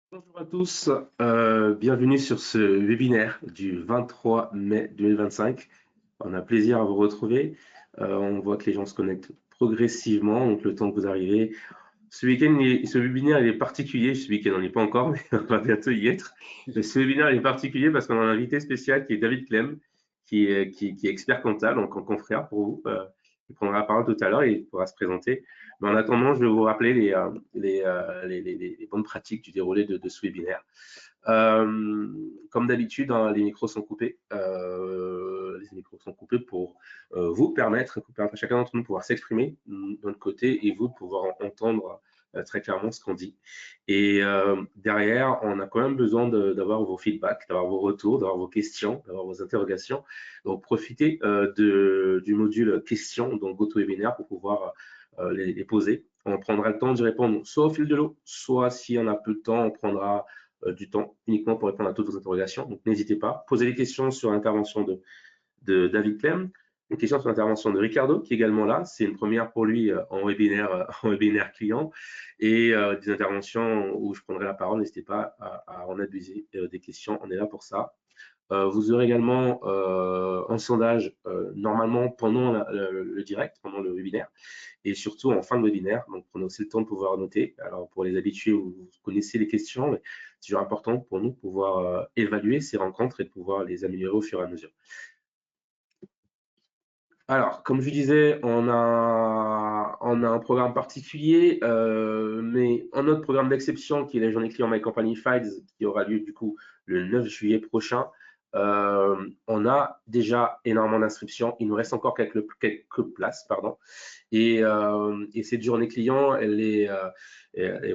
Bonjour à tous, bienvenue sur ce webinaire du 23 mai 2025. On a plaisir à vous retrouver. On voit que les gens se connectent progressivement, donc le temps que vous arrivez. Ce week-end, ce webinaire il est particulier. Ce week-end, on n'y est pas encore, mais on va bientôt y être. Mais ce webinaire il est particulier parce qu'on a un invité spécial qui est David Clem, qui est expert comptable, donc en confrère pour vous. Il prendra la parole tout à l'heure et il pourra se présenter. Mais en attendant, je vais vous rappeler les bonnes pratiques du déroulé de ce webinaire. Comme d'habitude, hein, les micros sont coupés. Les micros sont coupés pour vous permettre à chacun d'entre nous de pouvoir s'exprimer de notre côté et vous de pouvoir entendre très clairement ce qu'on dit. Et derrière, on a quand même besoin d'avoir vos feedbacks, d'avoir vos retours, d'avoir vos questions, d'avoir vos interrogations. Donc, profitez du module questions dans GoToWebinar pour pouvoir les poser. On prendra le temps d'y répondre soit au fil de l'eau, soit si on a peu de temps, on prendra du temps uniquement pour répondre à toutes vos interrogations. Donc, n'hésitez pas. Posez des questions sur l'intervention de David Clem, une question sur l'intervention de Ricardo, qui est également là. C'est une première pour lui en webinaire client. Et des interventions où je prendrai la parole. N'hésitez pas à en abuser des questions. On est là pour ça. Vous aurez également un sondage normalement pendant le direct, pendant le webinaire, et surtout en fin de webinaire. Donc, prenez aussi le temps de pouvoir noter. Alors, pour les habitués, vous connaissez les questions, mais c'est toujours important pour nous de pouvoir évaluer ces rencontres et de pouvoir les améliorer au fur et à mesure. Alors, comme je disais, on a un programme particulier, mais un autre programme d'exception qui est la journée client My Company Files, qui aura lieu du coup le 9 juillet prochain. On a déjà énormément d'inscriptions. Il nous reste encore quelques places, pardon. Et cette journée client, elle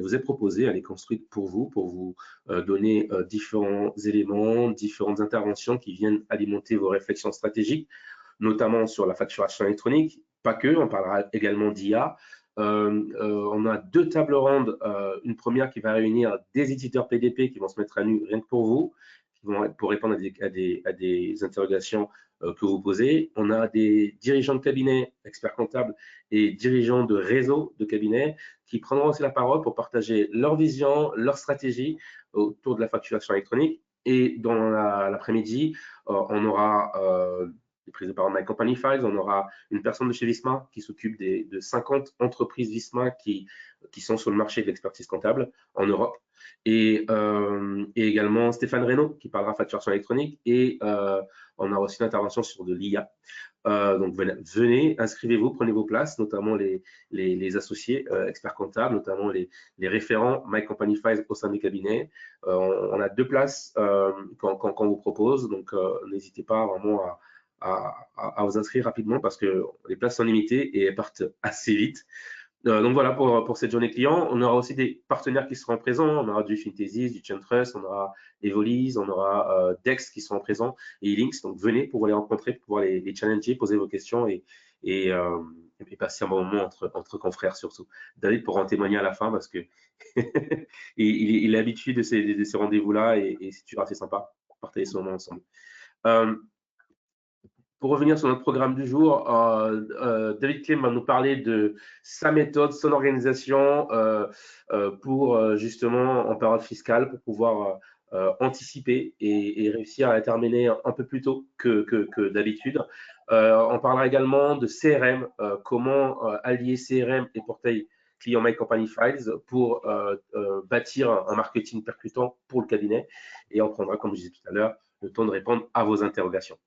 vous est proposée, elle est construite pour vous donner différents éléments, différentes interventions qui viennent alimenter vos réflexions stratégiques, notamment sur la facturation électronique. Pas que, on parlera également d'IA. On a deux tables rondes, une première qui va réunir des éditeurs PDP qui vont se mettre à nu rien que pour vous, qui vont pour répondre à des interrogations que vous posez. On a des dirigeants de cabinet, experts comptables et dirigeants de réseau de cabinet qui prendront aussi la parole pour partager leur vision, leur stratégie autour de la facturation électronique. Et dans l'après-midi, on aura des prises de parole My Company Files, on aura une personne de chez Visma qui s'occupe de 50 entreprises Visma qui sont sur le marché de l'expertise comptable en Europe. Et également Stéphane Reynaud qui parlera facturation électronique. Et on aura aussi une intervention sur de l'IA. Donc venez, inscrivez-vous, prenez vos places, notamment les associés experts comptables, notamment les référents My Company Files au sein des cabinets. On a deux places qu'on vous propose, donc n'hésitez pas vraiment à vous inscrire rapidement parce que les places sont limitées et elles partent assez vite. Donc voilà pour cette journée client. On aura aussi des partenaires qui seront présents. On aura du Fintesis, du Chuntrust, on aura Evolise, on aura Dex qui seront présents et Links. Donc venez pour les rencontrer, pour pouvoir les challenger, poser vos questions et, passer un bon moment entre confrères surtout. David pourra en témoigner à la fin parce que il est habitué de ces rendez-vous-là et c'est toujours assez sympa de partager ce moment ensemble. Euh, pour revenir sur notre programme du jour, David Clem va nous parler de sa méthode, son organisation pour justement en période fiscale, pour pouvoir anticiper et réussir à terminer un peu plus tôt que d'habitude. On parlera également de CRM, comment allier CRM et portail client My Company Files pour bâtir un marketing percutant pour le cabinet. Et on prendra, comme je disais tout à l'heure, le temps de répondre à vos interrogations.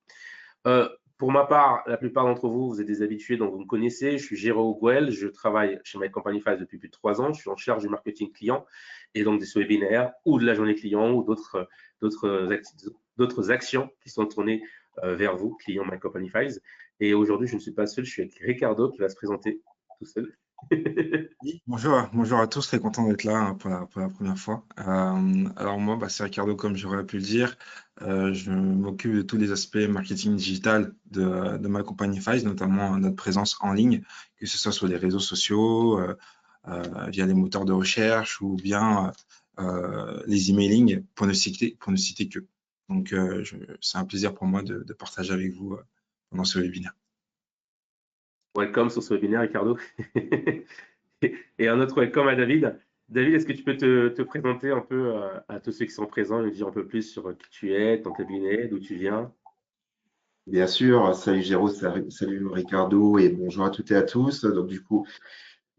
Pour ma part, la plupart d'entre vous, vous êtes des habitués, donc vous me connaissez. Je suis Géraud Gouel, je travaille chez My Company Files depuis plus de 3 ans. Je suis en charge du marketing client et donc des webinaires ou de la journée client ou d'autres actions qui sont tournées vers vous, clients My Company Files. Et aujourd'hui, je ne suis pas seul, je suis avec Ricardo qui va se présenter tout seul. Oui, bonjour à tous, très content d'être là, hein, pour la première fois. Alors moi, c'est Ricardo, comme j'aurais pu le dire. Je m'occupe de tous les aspects marketing digital de ma compagnie Files, notamment notre présence en ligne, que ce soit sur les réseaux sociaux, via les moteurs de recherche ou bien les emailing, pour ne citer que. Donc, c'est un plaisir pour moi de partager avec vous pendant ce webinaire. Welcome sur ce webinaire, Ricardo. Et un autre welcome à David. David, est-ce que tu peux te présenter un peu à tous ceux qui sont présents, nous dire un peu plus sur qui tu es, ton cabinet, d'où tu viens? Bien sûr, salut Géraud, salut Ricardo et bonjour à toutes et à tous. Donc du coup,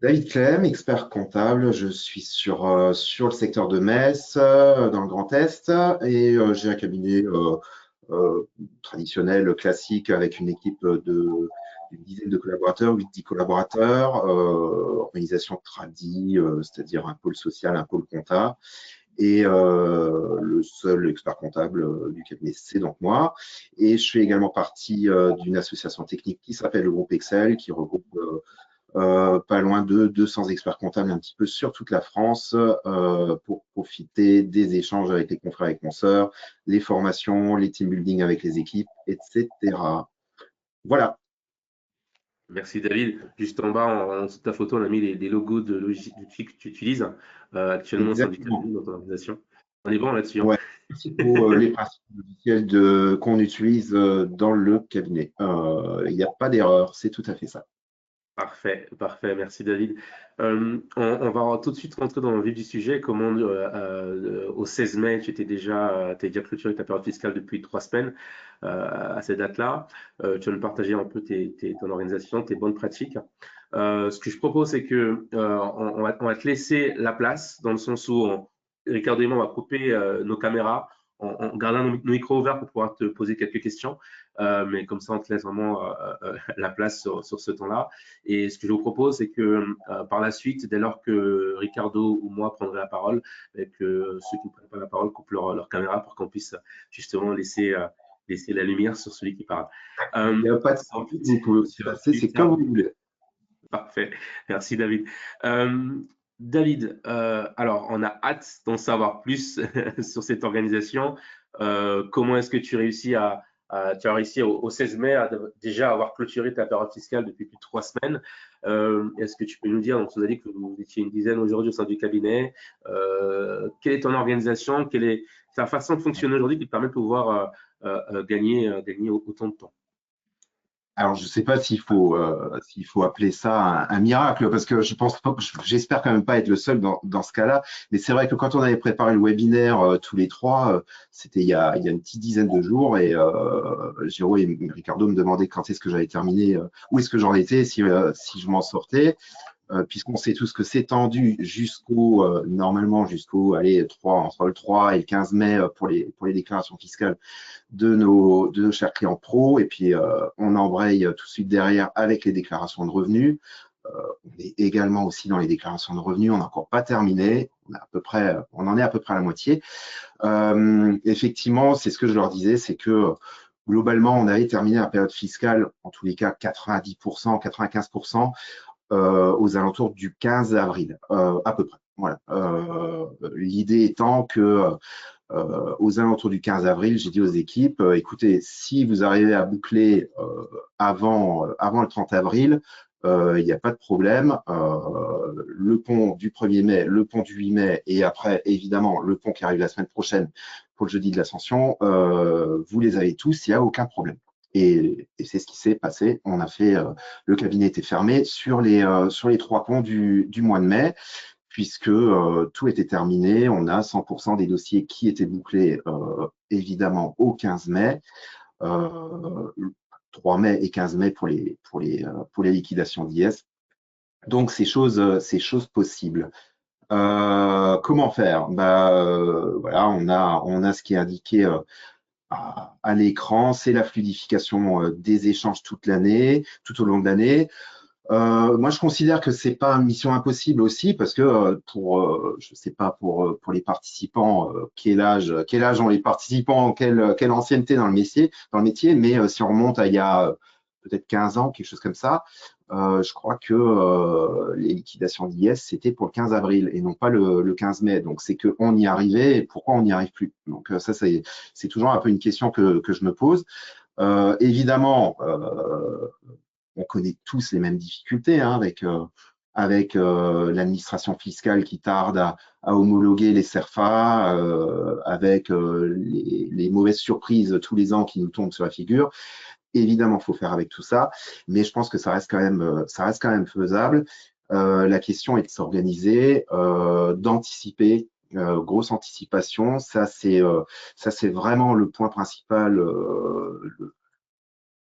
David Clem, expert comptable, je suis sur le secteur de Metz, dans le Grand Est, et j'ai un cabinet traditionnel, classique, avec une équipe d'une dizaine de collaborateurs, 8-10 collaborateurs, organisation tradie, c'est-à-dire un pôle social, un pôle comptable. Et le seul expert comptable du cabinet, c'est donc moi. Et je fais également partie d'une association technique qui s'appelle le groupe Excel, qui regroupe pas loin de 200 experts comptables un petit peu sur toute la France pour profiter des échanges avec les confrères et consoeurs, les formations, les team building avec les équipes, etc. Voilà, Merci David. Juste en bas, en dessous de ta photo, on a mis les logos de d'outils que tu utilises actuellement au sein du exactement. cabinet dans ton organisation. On est bon là-dessus, hein? Ouais, les principaux logiciels qu'on utilise dans le cabinet. Il n'y a pas d'erreur, c'est tout à fait ça. Parfait, parfait, merci David. On va tout de suite rentrer dans le vif du sujet. Comment au 16 mai, t'es déjà clôturé ta période fiscale depuis 3 semaines à cette date-là. Tu vas nous partager un peu ton organisation, tes bonnes pratiques. Ce que je propose, c'est que on va te laisser la place dans le sens où Ricardo et moi, on va couper nos caméras en gardant nos micros ouverts pour pouvoir te poser quelques questions. Mais comme ça, on te laisse vraiment la place sur ce temps-là. Et ce que je vous propose, c'est que par la suite, dès lors que Ricardo ou moi prendrons la parole, et que ceux qui ne prennent pas la parole coupent leur caméra pour qu'on puisse justement laisser la lumière sur celui qui parle. Il n'y a pas de Sans plus, souci, vous pouvez aussi passer, c'est comme vous voulez. parfait. Merci David. Euh, David, alors on a hâte d'en savoir plus sur cette organisation. Comment est-ce que tu as réussi au 16 mai à déjà avoir clôturé ta période fiscale depuis plus de 3 semaines? Est-ce que tu peux nous dire, donc vous avez dit que vous étiez une dizaine aujourd'hui au sein du cabinet, quelle est ton organisation, quelle est ta façon de fonctionner aujourd'hui qui te permet de pouvoir gagner autant de temps? Alors, je ne sais pas s'il faut appeler ça un miracle, parce que je pense pas, j'espère quand même pas être le seul dans ce cas-là. Mais c'est vrai que quand on avait préparé le webinaire tous les trois, c'était il y a une petite dizaine de jours, et Giro et Ricardo me demandaient quand est-ce que j'avais terminé, où est-ce que j'en étais, si je m'en sortais. Puisqu'on sait tous que c'est tendu normalement jusqu'au, allez, entre le 3 et le 15 mai pour les déclarations fiscales de nos chers clients pro. Et puis, on embraye tout de suite derrière avec les déclarations de revenus. On est également aussi dans les déclarations de revenus. On n'a encore pas terminé. On en est à peu près à la moitié. Effectivement, c'est ce que je leur disais, c'est que globalement, on avait terminé la période fiscale, en tous les cas 90%, 95%, aux alentours du 15 avril, à peu près. Voilà. L'idée étant que aux alentours du 15 avril, j'ai dit aux équipes, écoutez, si vous arrivez à boucler avant le 30 avril, il n'y a pas de problème. Le pont du 1er mai, le pont du 8 mai et après, évidemment, le pont qui arrive la semaine prochaine pour le jeudi de l'Ascension, vous les avez tous, il n'y a aucun problème. Et c'est ce qui s'est passé. On a fait, le cabinet était fermé sur les 3 ponts du mois de mai, puisque tout était terminé. On a 100% des dossiers qui étaient bouclés, évidemment, au 15 mai, 3 mai et 15 mai pour les liquidations d'IS. Donc, c'est chose possible. Comment faire? Voilà, on a ce qui est indiqué à l'écran, c'est la fluidification des échanges toute l'année, tout au long de l'année. Moi, je considère que c'est pas une mission impossible aussi, parce que je sais pas pour les participants quel âge ont les participants, quelle ancienneté dans le métier, mais si on remonte à il y a peut-être 15 ans, quelque chose comme ça, je crois que les liquidations d'IS c'était pour le 15 avril et non pas le 15 mai. Donc c'est que on y arrivait et pourquoi on n'y arrive plus. Donc ça c'est toujours un peu une question que je me pose. Évidemment, on connaît tous les mêmes difficultés hein, avec l'administration fiscale qui tarde à homologuer les CERFA, avec les mauvaises surprises tous les ans qui nous tombent sur la figure. Évidemment, il faut faire avec tout ça, mais je pense que ça reste quand même faisable. La question est de s'organiser, d'anticiper, grosse anticipation. Ça, c'est vraiment le point principal,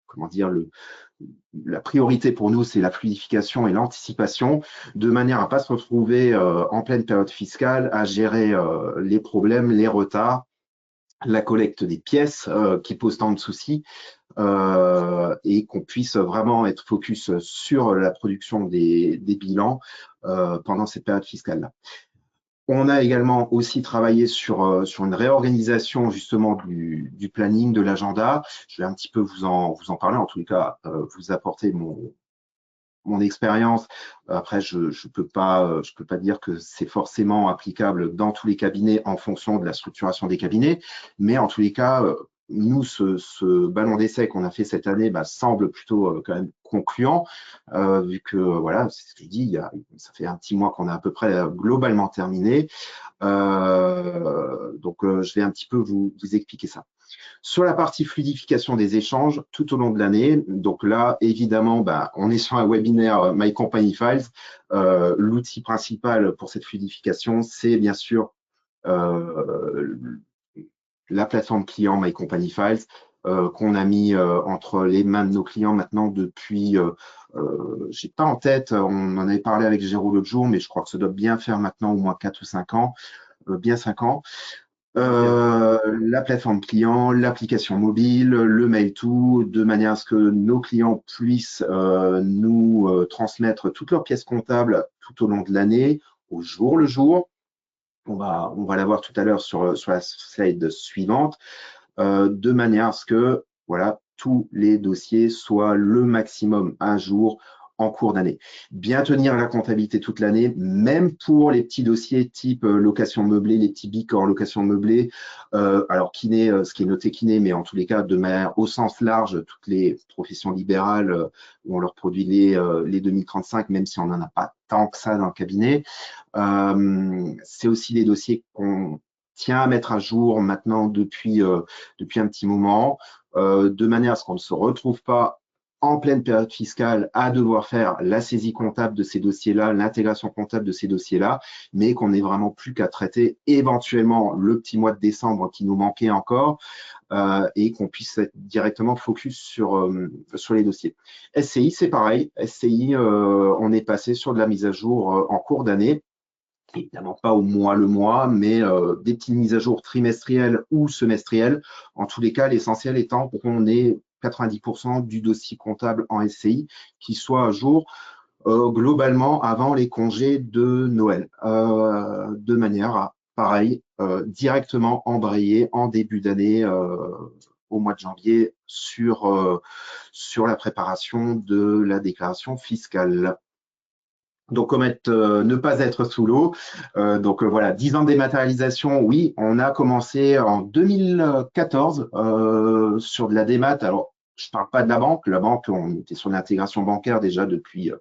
comment dire, la priorité pour nous, c'est la fluidification et l'anticipation, de manière à pas se retrouver en pleine période fiscale à gérer les problèmes, les retards, la collecte des pièces qui posent tant de soucis, et qu'on puisse vraiment être focus sur la production des bilans pendant cette période fiscale-là. On a également aussi travaillé sur une réorganisation justement du planning, de l'agenda. Je vais un petit peu vous en parler, en tous les cas, vous apporter mon expérience. Après, je peux pas dire que c'est forcément applicable dans tous les cabinets en fonction de la structuration des cabinets, mais en tous les cas, nous, ce ballon d'essai qu'on a fait cette année semble plutôt quand même concluant, vu que voilà, c'est ce que je dis, ça fait un petit mois qu'on a à peu près globalement terminé. Donc, je vais un petit peu vous expliquer ça. Sur la partie fluidification des échanges tout au long de l'année, donc là, évidemment, on est sur un webinaire My Company Files. L'outil principal pour cette fluidification, c'est bien sûr la plateforme client My Company Files qu'on a mis entre les mains de nos clients maintenant depuis, j'ai pas en tête, on en avait parlé avec Géraud l'autre jour, mais je crois que ça doit bien faire maintenant au moins 4 ou 5 ans, bien 5 ans. La plateforme client, l'application mobile, le mail-to, de manière à ce que nos clients puissent nous transmettre toutes leurs pièces comptables tout au long de l'année, au jour le jour. On va la voir tout à l'heure sur la slide suivante, de manière à ce que voilà, tous les dossiers soient le maximum à jour en cours d'année. Bien tenir la comptabilité toute l'année, même pour les petits dossiers type location meublée, les petits bics hors location meublée, alors kiné, ce qui est noté kiné, mais en tous les cas, de manière au sens large, toutes les professions libérales où on leur produit les 2035, même si on n'en a pas tant que ça dans le cabinet. C'est aussi des dossiers qu'on tient à mettre à jour maintenant depuis un petit moment, de manière à ce qu'on ne se retrouve pas en pleine période fiscale à devoir faire la saisie comptable de ces dossiers-là, l'intégration comptable de ces dossiers-là, mais qu'on n'ait vraiment plus qu'à traiter éventuellement le petit mois de décembre qui nous manquait encore, et qu'on puisse être directement focus sur les dossiers. SCI, c'est pareil. SCI, on est passé sur de la mise à jour en cours d'année. Évidemment pas au mois le mois, mais des petites mises à jour trimestrielles ou semestrielles. En tous les cas, l'essentiel étant qu'on ait 90% du dossier comptable en SCI qui soit à jour globalement avant les congés de Noël, de manière à, pareil, directement embrayer en début d'année, au mois de janvier, sur la préparation de la déclaration fiscale. Donc, ne pas être sous l'eau. Donc, voilà, 10 ans de dématérialisation, oui, on a commencé en 2014 sur de la démat. Alors, je ne parle pas de la banque. La banque, on était sur l'intégration bancaire déjà depuis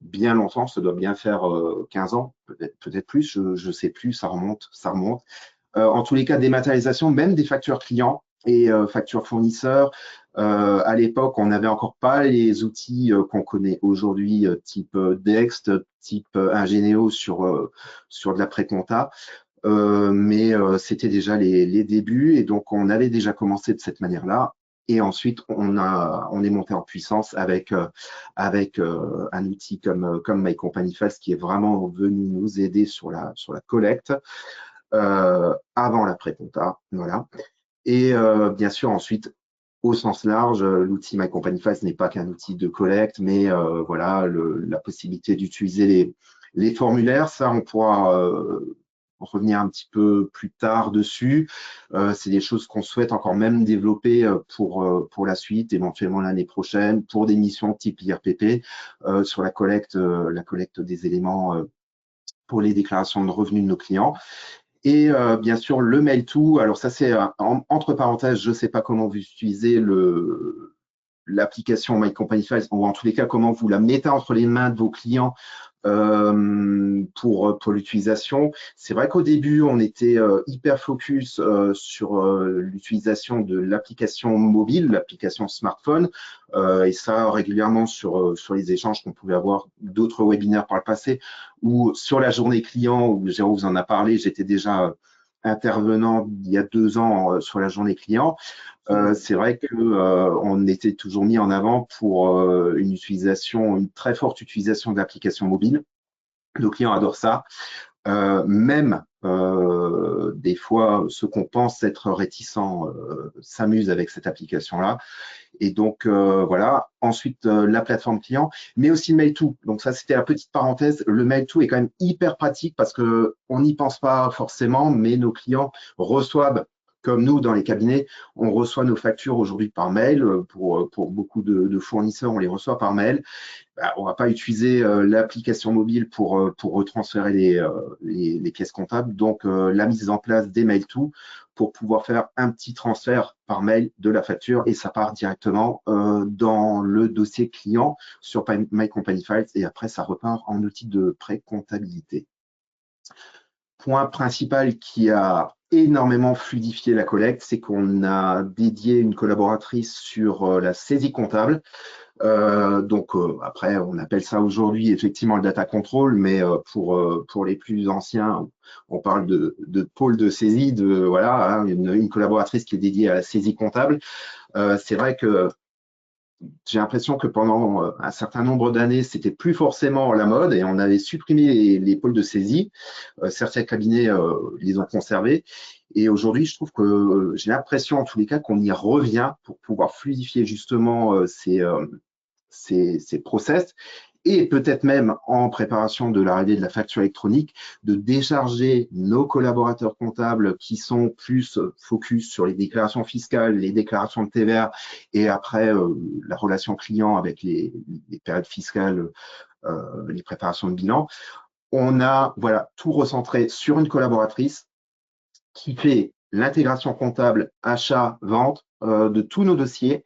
bien longtemps. Ça doit bien faire 15 ans, peut-être plus, je ne sais plus, ça remonte. En tous les cas, dématérialisation, même des factures clients et factures fournisseurs. À l'époque, on n'avait encore pas les outils qu'on connaît aujourd'hui, type Dext, type Ingeneo sur de la pré-compta, mais c'était déjà les débuts, et donc on avait déjà commencé de cette manière-là. Et ensuite, on est monté en puissance avec un outil comme My Company Files qui est vraiment venu nous aider sur la collecte avant la pré-compta, voilà. Et bien sûr, ensuite, au sens large, l'outil My Company Files n'est pas qu'un outil de collecte, mais voilà, la possibilité d'utiliser les formulaires, ça, on pourra revenir un petit peu plus tard dessus. C'est des choses qu'on souhaite encore même développer pour la suite, éventuellement l'année prochaine, pour des missions type IRPP, sur la collecte des éléments pour les déclarations de revenus de nos clients. Et bien sûr, le mail-to, alors ça c'est entre parenthèses, je ne sais pas comment vous utilisez l'application My Company Files, ou en tous les cas, comment vous la mettez entre les mains de vos clients pour l'utilisation. C'est vrai qu'au début, on était hyper focus sur l'utilisation de l'application mobile, l'application smartphone, et ça régulièrement sur les échanges qu'on pouvait avoir d'autres webinaires par le passé, ou sur la journée client, où Jérôme vous en a parlé, j'étais déjà intervenant il y a 2 ans sur la journée client. C'est vrai que on était toujours mis en avant pour une très forte utilisation de l'application mobile. Nos clients adorent ça. Même des fois, ceux qu'on pense être réticents s'amusent avec cette application-là. Et donc, voilà. Ensuite, la plateforme client, mais aussi Mail2. Donc, ça, c'était la petite parenthèse. Le Mail2 est quand même hyper pratique parce qu'on n'y pense pas forcément, mais nos clients reçoivent, comme nous, dans les cabinets, on reçoit nos factures aujourd'hui par mail. Pour beaucoup de fournisseurs, on les reçoit par mail. On ne va pas utiliser l'application mobile pour retransférer les pièces comptables. Donc, la mise en place des Mail2 pour pouvoir faire un petit transfert par mail de la facture et ça part directement dans le dossier client sur My Company Files et après, ça repart en outil de pré-comptabilité. Point principal qui a énormément fluidifié la collecte, c'est qu'on a dédié une collaboratrice sur la saisie comptable. Après, on appelle ça aujourd'hui effectivement le data control, mais pour les plus anciens, on parle de pôle de saisie, voilà, hein, une collaboratrice qui est dédiée à la saisie comptable. C'est vrai que j'ai l'impression que pendant un certain nombre d'années, c'était plus forcément la mode et on avait supprimé les pôles de saisie. Certains cabinets les ont conservés. Et aujourd'hui, je trouve que j'ai l'impression, en tous les cas, qu'on y revient pour pouvoir fluidifier justement ces process et peut-être même en préparation de l'arrivée de la facture électronique, de décharger nos collaborateurs comptables qui sont plus focus sur les déclarations fiscales, les déclarations de TVA et après la relation client avec les périodes fiscales, les préparations de bilan. On a voilà, tout recentré sur une collaboratrice qui fait l'intégration comptable, achat, vente de tous nos dossiers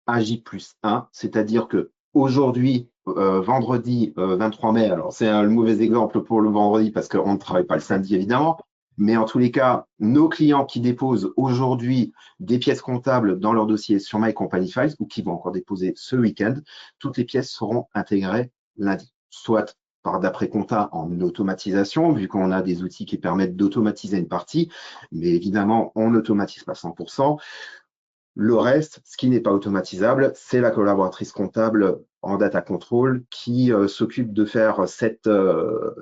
à J+1, c'est-à-dire que aujourd'hui, vendredi 23 mai, alors c'est le mauvais exemple pour le vendredi parce qu'on ne travaille pas le samedi évidemment, mais en tous les cas, nos clients qui déposent aujourd'hui des pièces comptables dans leur dossier sur My Company Files ou qui vont encore déposer ce week-end, toutes les pièces seront intégrées lundi, soit par d'après-compta en automatisation, vu qu'on a des outils qui permettent d'automatiser une partie, mais évidemment, on n'automatise pas 100%. Le reste, ce qui n'est pas automatisable, c'est la collaboratrice comptable en data control qui s'occupe de faire cette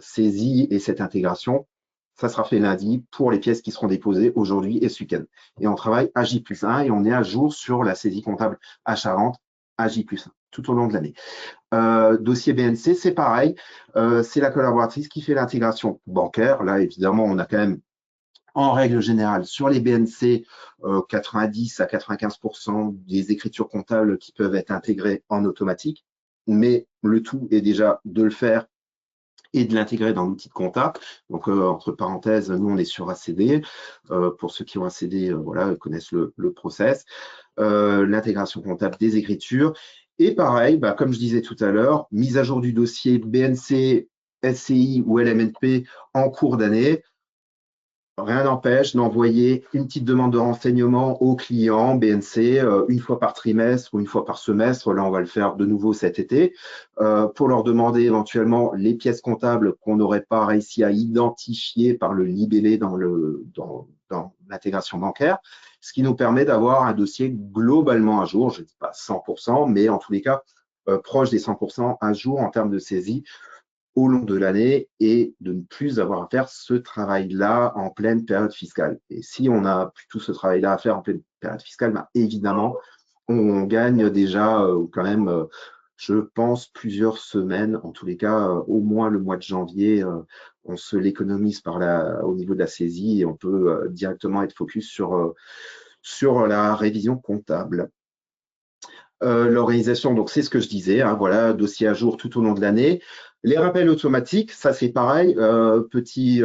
saisie et cette intégration. Ça sera fait lundi pour les pièces qui seront déposées aujourd'hui et ce week-end. Et on travaille à J+1 et on est à jour sur la saisie comptable achat-vente à J+1 tout au long de l'année. Dossier BNC, c'est pareil. C'est la collaboratrice qui fait l'intégration bancaire. Là, évidemment, on a quand même en règle générale, sur les BNC, 90 à 95% des écritures comptables qui peuvent être intégrées en automatique, mais le tout est déjà de le faire et de l'intégrer dans l'outil de compta. Donc, entre parenthèses, nous, on est sur ACD. Pour ceux qui ont ACD, voilà, ils connaissent le process. L'intégration comptable des écritures. Et pareil, comme je disais tout à l'heure, mise à jour du dossier BNC, SCI ou LMNP en cours d'année. Rien n'empêche d'envoyer une petite demande de renseignement au client BNC une fois par trimestre ou une fois par semestre. Là, on va le faire de nouveau cet été pour leur demander éventuellement les pièces comptables qu'on n'aurait pas réussi à identifier par le libellé dans l'intégration bancaire, ce qui nous permet d'avoir un dossier globalement à jour. Je ne dis pas 100%, mais en tous les cas, proche des 100% à jour en termes de saisie au long de l'année et de ne plus avoir à faire ce travail-là en pleine période fiscale. Et si on a plus tout ce travail-là à faire en pleine période fiscale, évidemment, on gagne déjà quand même, je pense, plusieurs semaines, en tous les cas, au moins le mois de janvier, on se l'économise au niveau de la saisie et on peut directement être focus sur la révision comptable. L'organisation, donc c'est ce que je disais, hein, voilà, dossier à jour tout au long de l'année. Les rappels automatiques, ça c'est pareil, petit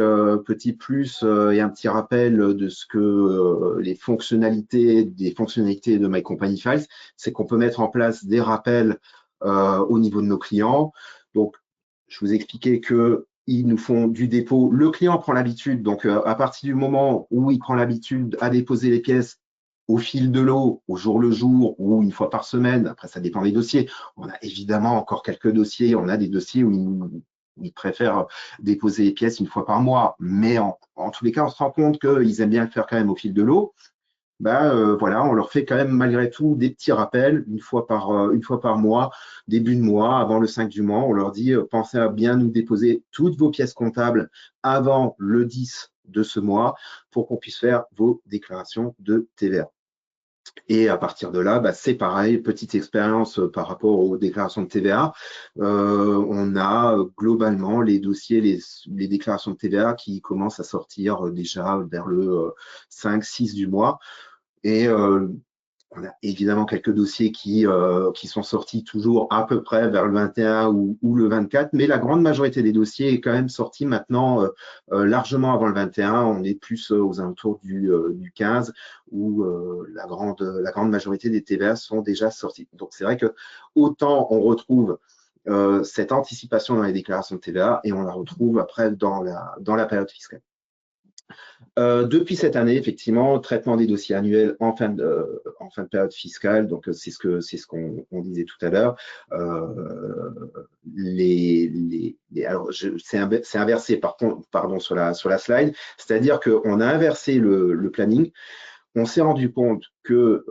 plus et un petit rappel de ce que des fonctionnalités de My Company Files, c'est qu'on peut mettre en place des rappels au niveau de nos clients. Donc, je vous expliquais que ils nous font du dépôt. Le client prend l'habitude, donc à partir du moment où il prend l'habitude à déposer les pièces au fil de l'eau, au jour le jour ou une fois par semaine, après ça dépend des dossiers. On a évidemment encore quelques dossiers, on a des dossiers où ils préfèrent déposer les pièces une fois par mois, mais en tous les cas, on se rend compte qu'ils aiment bien le faire quand même au fil de l'eau. Voilà, on leur fait quand même malgré tout des petits rappels une fois par mois, début de mois, avant le 5 du mois. On leur dit pensez à bien nous déposer toutes vos pièces comptables avant le 10 de ce mois pour qu'on puisse faire vos déclarations de TVA. Et à partir de là, c'est pareil, petite expérience par rapport aux déclarations de TVA. On a globalement les dossiers, les déclarations de TVA qui commencent à sortir déjà vers le 5-6 du mois. Et on a évidemment quelques dossiers qui sont sortis toujours à peu près vers le 21 ou le 24, mais la grande majorité des dossiers est quand même sorti maintenant largement avant le 21. On est plus aux alentours du 15 où la grande majorité des TVA sont déjà sortis. Donc c'est vrai que autant on retrouve cette anticipation dans les déclarations de TVA et on la retrouve après dans la période fiscale. Depuis cette année, effectivement, traitement des dossiers annuels en fin de période fiscale, donc c'est ce qu'on disait tout à l'heure. Alors, c'est inversé pardon sur la slide, c'est-à-dire qu'on a inversé le planning. On s'est rendu compte que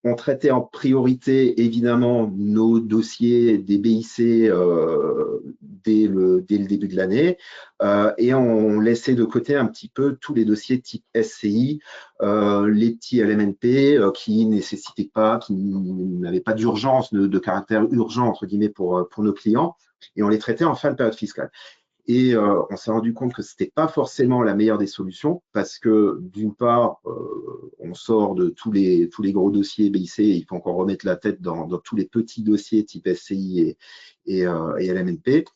on traitait en priorité, évidemment, nos dossiers des BIC dès le début de l'année et on laissait de côté un petit peu tous les dossiers type SCI, les petits LMNP qui nécessitaient pas, qui n'avaient pas d'urgence, de caractère urgent, entre guillemets, pour nos clients, et on les traitait en fin de période fiscale. Et on s'est rendu compte que ce n'était pas forcément la meilleure des solutions parce que d'une part, on sort de tous les gros dossiers BIC, il faut encore remettre la tête dans tous les petits dossiers type SCI et LMNP.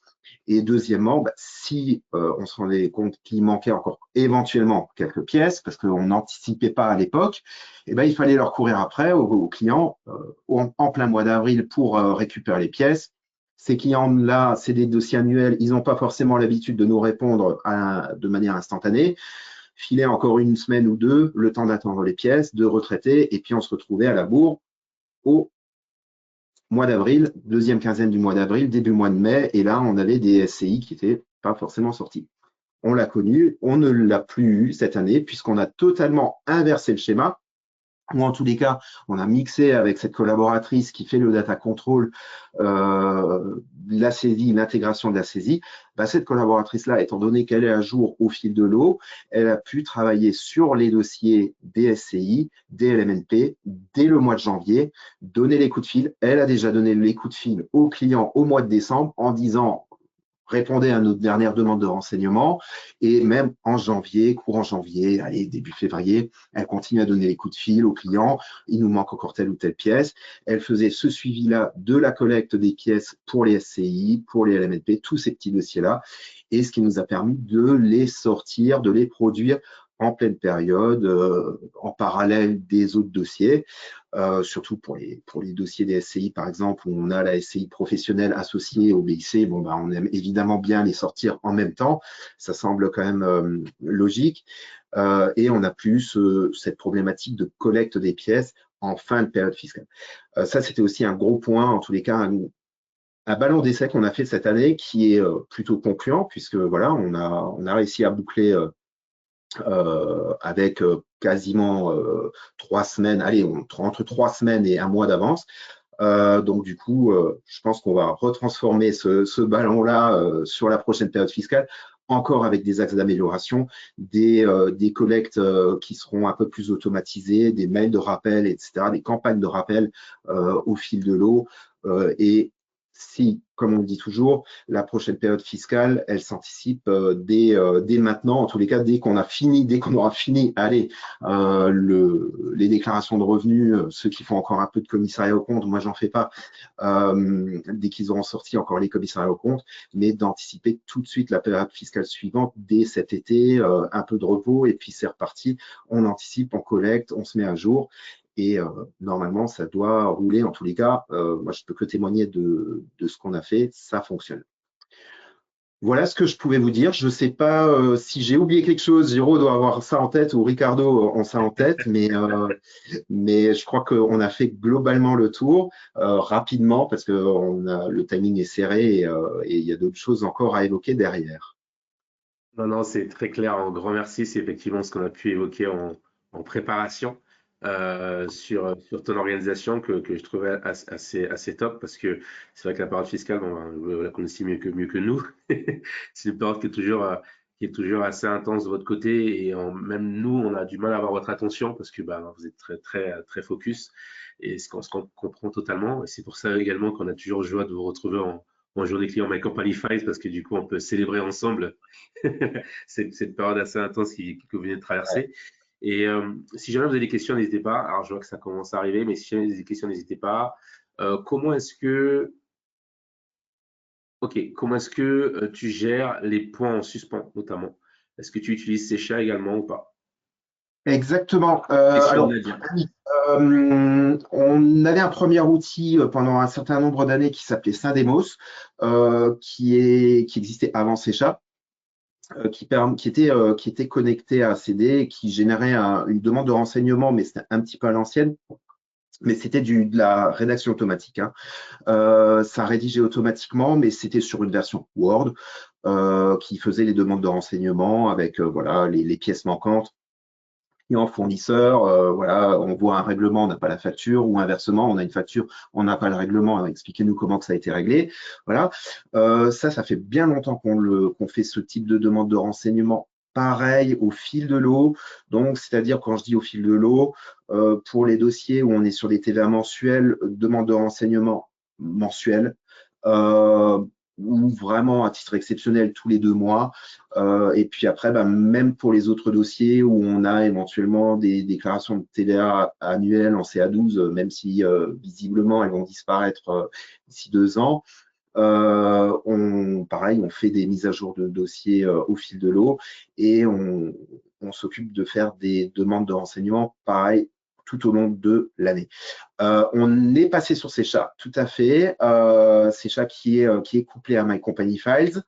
Et deuxièmement, si on se rendait compte qu'il manquait encore éventuellement quelques pièces parce qu'on n'anticipait pas à l'époque, il fallait leur courir après aux clients en plein mois d'avril pour récupérer les pièces. Ces clients-là, c'est des dossiers annuels, ils n'ont pas forcément l'habitude de nous répondre de manière instantanée. Filer encore une semaine ou deux, le temps d'attendre les pièces, de retraiter, et puis on se retrouvait à la bourre au mois d'avril, deuxième quinzaine du mois d'avril, début mois de mai, et là, on avait des SCI qui n'étaient pas forcément sortis. On l'a connu, on ne l'a plus eu cette année, puisqu'on a totalement inversé le schéma, ou en tous les cas, on a mixé avec cette collaboratrice qui fait le data control, la saisie, l'intégration de la saisie. Cette collaboratrice-là, étant donné qu'elle est à jour au fil de l'eau, elle a pu travailler sur les dossiers des SCI, des LMNP, dès le mois de janvier, donner les coups de fil. Elle a déjà donné les coups de fil aux clients au mois de décembre en disant répondez à notre dernière demande de renseignement, et même en janvier, courant janvier, allez, début février, elle continue à donner les coups de fil aux clients, il nous manque encore telle ou telle pièce. Elle faisait ce suivi-là de la collecte des pièces pour les SCI, pour les LMNP, tous ces petits dossiers-là, et ce qui nous a permis de les sortir, de les produire en pleine période, en parallèle des autres dossiers, surtout pour les dossiers des SCI, par exemple, où on a la SCI professionnelle associée au BIC. On aime évidemment bien les sortir en même temps. Ça semble quand même logique. Et on n'a plus cette problématique de collecte des pièces en fin de période fiscale. Ça, c'était aussi un gros point, en tous les cas, un ballon d'essai qu'on a fait cette année qui est plutôt concluant, puisque voilà, on a réussi à boucler avec quasiment 3 semaines, allez, entre 3 semaines et un mois d'avance. Donc du coup, je pense qu'on va retransformer ce ballon-là sur la prochaine période fiscale, encore avec des axes d'amélioration, des collectes qui seront un peu plus automatisées, des mails de rappel, etc., des campagnes de rappel au fil de l'eau. Et si, comme on le dit toujours, la prochaine période fiscale, elle s'anticipe dès maintenant, en tous les cas, dès qu'on aura fini, allez, les déclarations de revenus, ceux qui font encore un peu de commissariat aux comptes, moi j'en fais pas, dès qu'ils auront sorti encore les commissariats aux comptes, mais d'anticiper tout de suite la période fiscale suivante dès cet été, un peu de repos, et puis c'est reparti, on anticipe, on collecte, on se met à jour. Et normalement, ça doit rouler. En tous les cas, moi, je peux que témoigner de ce qu'on a fait. Ça fonctionne. Voilà ce que je pouvais vous dire. Je ne sais pas si j'ai oublié quelque chose. Giro doit avoir ça en tête ou Ricardo ont ça en tête, mais je crois qu'on a fait globalement le tour rapidement parce que le timing est serré et il y a d'autres choses encore à évoquer derrière. Non, non, c'est très clair. Un grand merci. C'est effectivement ce qu'on a pu évoquer en préparation sur ton organisation que je trouvais assez top parce que c'est vrai que la période fiscale, bon, vous la connaissez mieux que nous. C'est une période qui est toujours assez intense de votre côté et même nous, on a du mal à avoir votre attention parce que bah, vous êtes très focus et ce qu'on comprend totalement. Et c'est pour ça également qu'on a toujours joie de vous retrouver en journée client My Company Files parce que du coup, on peut célébrer ensemble cette période assez intense que vous venez de traverser. Et si jamais vous avez des questions, n'hésitez pas. Alors, je vois que ça commence à arriver, mais si jamais vous avez des questions, n'hésitez pas. Comment est-ce que, comment est-ce que tu gères les points en suspens, notamment? Est-ce que tu utilises Secha également ou pas? Exactement. Question Alors, Nadia. oui, on avait un premier outil pendant un certain nombre d'années qui s'appelait Syndemos, qui existait avant Secha, qui était connecté à CD, qui générait une demande de renseignement, mais c'était un petit peu à l'ancienne. Mais c'était de la rédaction automatique, hein. Ça rédigeait automatiquement, mais c'était sur une version Word qui faisait les demandes de renseignement avec voilà les pièces manquantes. Client fournisseur, voilà, on voit un règlement, on n'a pas la facture, ou inversement, on a une facture, on n'a pas le règlement. Expliquez-nous comment que ça a été réglé. Voilà, ça fait bien longtemps qu'on fait ce type de demande de renseignement. Pareil, au fil de l'eau. Donc, c'est-à-dire, quand je dis au fil de l'eau, pour les dossiers où on est sur des TVA mensuels, demande de renseignement mensuelle, ou vraiment à titre exceptionnel tous les 2 mois. Et puis après, bah, même pour les autres dossiers où on a éventuellement des déclarations de TVA annuelles en CA12, même si visiblement elles vont disparaître d'ici 2 ans, pareil, on fait des mises à jour de dossiers au fil de l'eau et on s'occupe de faire des demandes de renseignements, pareil, tout au long de l'année. On est passé sur Secha, tout à fait. Secha qui est couplé à My Company Files.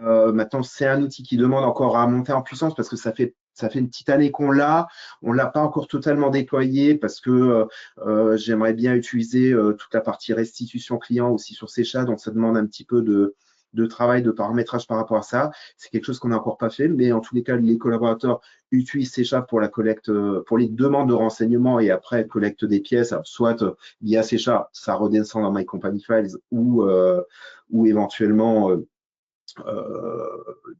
Maintenant, c'est un outil qui demande encore à monter en puissance parce que ça fait une petite année qu'on l'a. On ne l'a pas encore totalement déployé parce que j'aimerais bien utiliser toute la partie restitution client aussi sur Secha. Donc, ça demande un petit peu de travail, de paramétrage par rapport à ça. C'est quelque chose qu'on n'a encore pas fait, mais en tous les cas, les collaborateurs utilisent Secha pour la collecte, pour les demandes de renseignements et après collecte des pièces. Alors, soit via Secha, ça redescend dans My Company Files ou éventuellement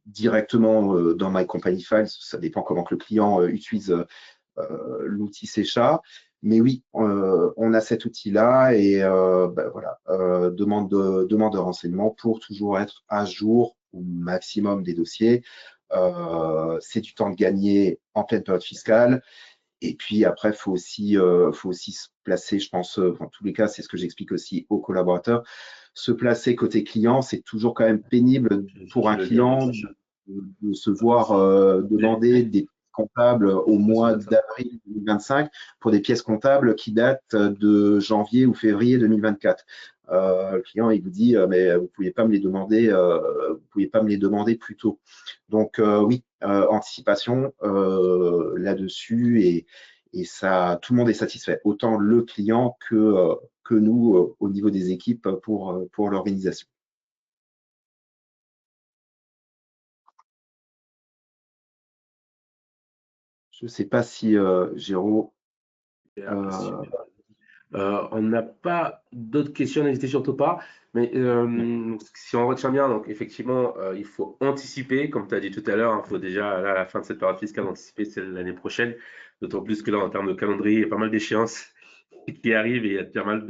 directement dans My Company Files. Ça dépend comment que le client utilise l'outil Secha. Mais oui, on a cet outil-là et bah, voilà, demande de renseignement pour toujours être à jour au maximum des dossiers. C'est du temps de gagner en pleine période fiscale. Et puis après, faut aussi se placer, je pense, en tous les cas, c'est ce que j'explique aussi aux collaborateurs, se placer côté client, c'est toujours quand même pénible pour un client de se voir demander des comptables au mois d'avril 2025 pour des pièces comptables qui datent de janvier ou février 2024. Le client, il vous dit, mais vous ne pouviez pas me les demander, plus tôt. Donc oui, anticipation là-dessus et ça, tout le monde est satisfait, autant le client que nous au niveau des équipes pour l'organisation. Je ne sais pas si Géraud. On n'a pas d'autres questions, n'hésitez surtout pas. Mais si on retient bien, donc effectivement, il faut anticiper, comme tu as dit tout à l'heure, il faut déjà là, à la fin de cette période fiscale anticiper celle de l'année prochaine. D'autant plus que là, en termes de calendrier, il y a pas mal d'échéances qui arrivent et il y a pas mal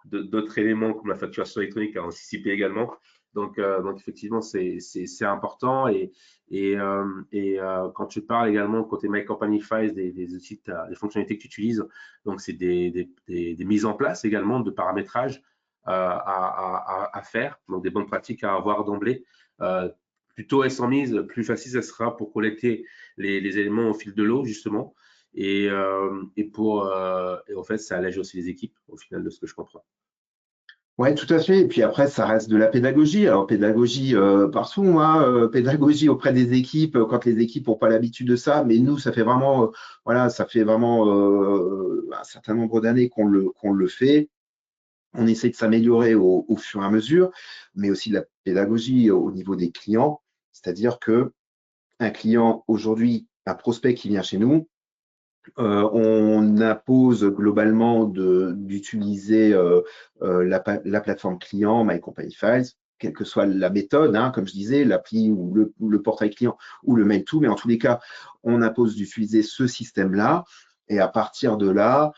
d'autres éléments comme la facturation électronique à anticiper également. Donc effectivement, c'est important. Quand tu parles également côté My Company Files des outils, des fonctionnalités que tu utilises, donc c'est des mises en place également de paramétrage à faire, donc des bonnes pratiques à avoir d'emblée. Plus tôt elles sont mises, plus facile ça sera pour collecter les éléments au fil de l'eau, justement. Et en fait, ça allège aussi les équipes, au final, de ce que je comprends. Ouais, tout à fait. Et puis après, ça reste de la pédagogie. Alors, pédagogie partout, hein, pédagogie auprès des équipes quand les équipes n'ont pas l'habitude de ça. Mais nous, ça fait vraiment, voilà, ça fait vraiment un certain nombre d'années qu'on le fait. On essaie de s'améliorer au fur et à mesure, mais aussi de la pédagogie au niveau des clients. C'est-à-dire que un client aujourd'hui, un prospect qui vient chez nous, on impose globalement d'utiliser la plateforme client My Company Files, quelle que soit la méthode, hein, comme je disais, l'appli ou le portail client ou le mail to, mais en tous les cas, on impose d'utiliser ce système-là. Et à partir de là,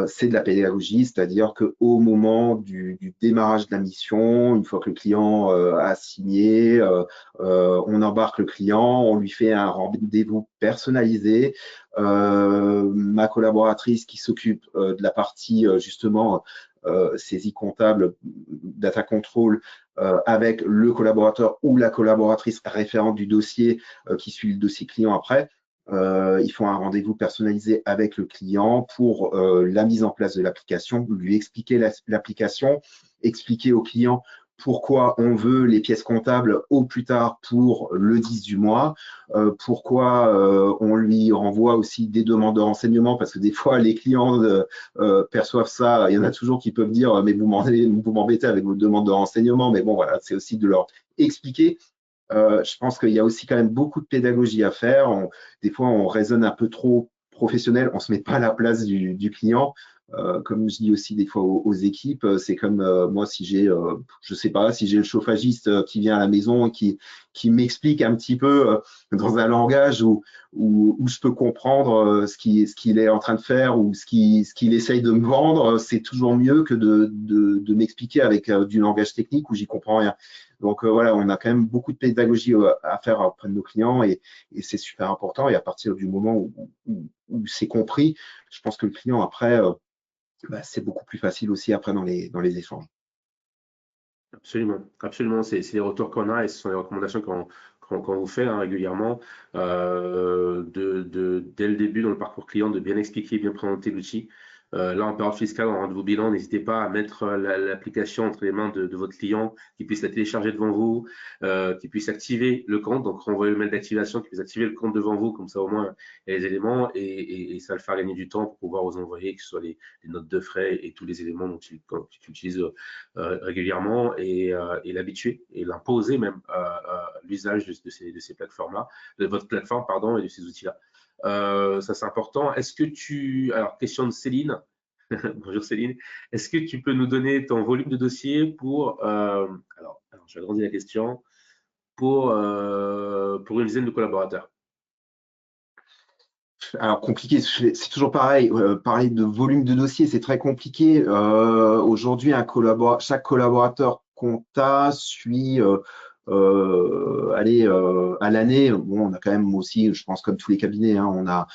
c'est de la pédagogie, c'est-à-dire qu'au moment du démarrage de la mission, une fois que le client a signé, on embarque le client, on lui fait un rendez-vous personnalisé. Ma collaboratrice qui s'occupe de la partie justement saisie comptable, data control, avec le collaborateur ou la collaboratrice référente du dossier qui suit le dossier client après. Ils font un rendez-vous personnalisé avec le client pour la mise en place de l'application, lui expliquer l'application, expliquer au client pourquoi on veut les pièces comptables au plus tard pour le 10 du mois, pourquoi on lui renvoie aussi des demandes de renseignements, parce que des fois les clients perçoivent ça, il y en a toujours qui peuvent dire mais vous m'embêtez avec vos demandes de renseignements, mais bon voilà, c'est aussi de leur expliquer. Je pense qu'il y a aussi quand même beaucoup de pédagogie à faire. Des fois, on raisonne un peu trop professionnel, on ne se met pas à la place du client. Comme je dis aussi des fois aux équipes, c'est comme moi si j'ai, je sais pas, si j'ai le chauffagiste qui vient à la maison et qui m'explique un petit peu dans un langage où je peux comprendre ce qu'il est en train de faire ou ce qu'il essaye de me vendre, c'est toujours mieux que de m'expliquer avec du langage technique où j'y comprends rien. Donc voilà, on a quand même beaucoup de pédagogie à faire auprès de nos clients et c'est super important. Et à partir du moment où c'est compris, je pense que le client après, c'est beaucoup plus facile aussi après dans les échanges. Absolument, absolument. C'est les retours qu'on a et ce sont les recommandations qu'on vous fait, hein, régulièrement, dès le début dans le parcours client, de bien expliquer, bien présenter l'outil. Là, en période fiscale, en rendez-vous bilan, n'hésitez pas à mettre l'application entre les mains de votre client, qu'il puisse la télécharger devant vous, qu'il puisse activer le compte, donc renvoyer le mail d'activation, qu'il puisse activer le compte devant vous, comme ça au moins il y a les éléments et ça va le faire gagner du temps pour pouvoir vous envoyer, que ce soit les notes de frais et tous les éléments dont tu utilises régulièrement et l'habituer et l'imposer même l'usage de ces plateformes-là, de votre plateforme, pardon, et de ces outils-là. Ça, c'est important. Est-ce que alors, question de Céline. Bonjour Céline. Est-ce que tu peux nous donner ton volume de dossier pour, alors, je vais agrandir la question, pour une dizaine de collaborateurs? Alors compliqué, c'est toujours pareil. Parler de volume de dossier, c'est très compliqué. Aujourd'hui, chaque collaborateur compta suit, allez, à l'année. Bon, on a quand même aussi, je pense comme tous les cabinets, hein, on a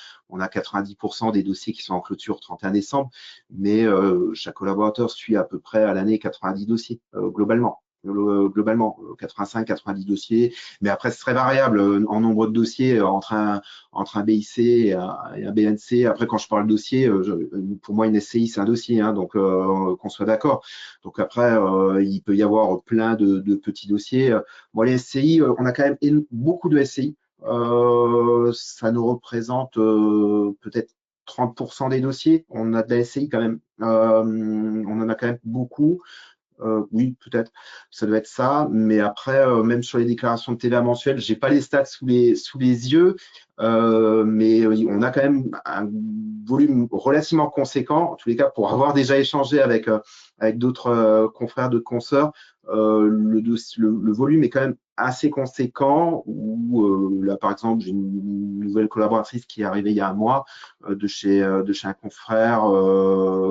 90% des dossiers qui sont en clôture 31 décembre, mais chaque collaborateur suit à peu près à l'année 90 dossiers globalement. 85, 90 dossiers, mais après c'est très variable en nombre de dossiers entre un BIC et un BNC. Après, quand je parle dossier, pour moi, une SCI, c'est un dossier, hein, donc qu'on soit d'accord. Donc après, il peut y avoir plein de petits dossiers. Moi, les SCI, on a quand même beaucoup de SCI. Ça nous représente peut-être 30% des dossiers. On a de la SCI quand même. On en a quand même beaucoup. Oui, peut-être, ça doit être ça. Mais après, même sur les déclarations de TVA mensuelles, j'ai pas les stats sous les yeux, mais on a quand même un volume relativement conséquent. En tous les cas, pour avoir déjà échangé avec d'autres confrères, d'autres consoeurs, le volume est quand même assez conséquent. Où là, par exemple, j'ai une nouvelle collaboratrice qui est arrivée il y a un mois de chez un confrère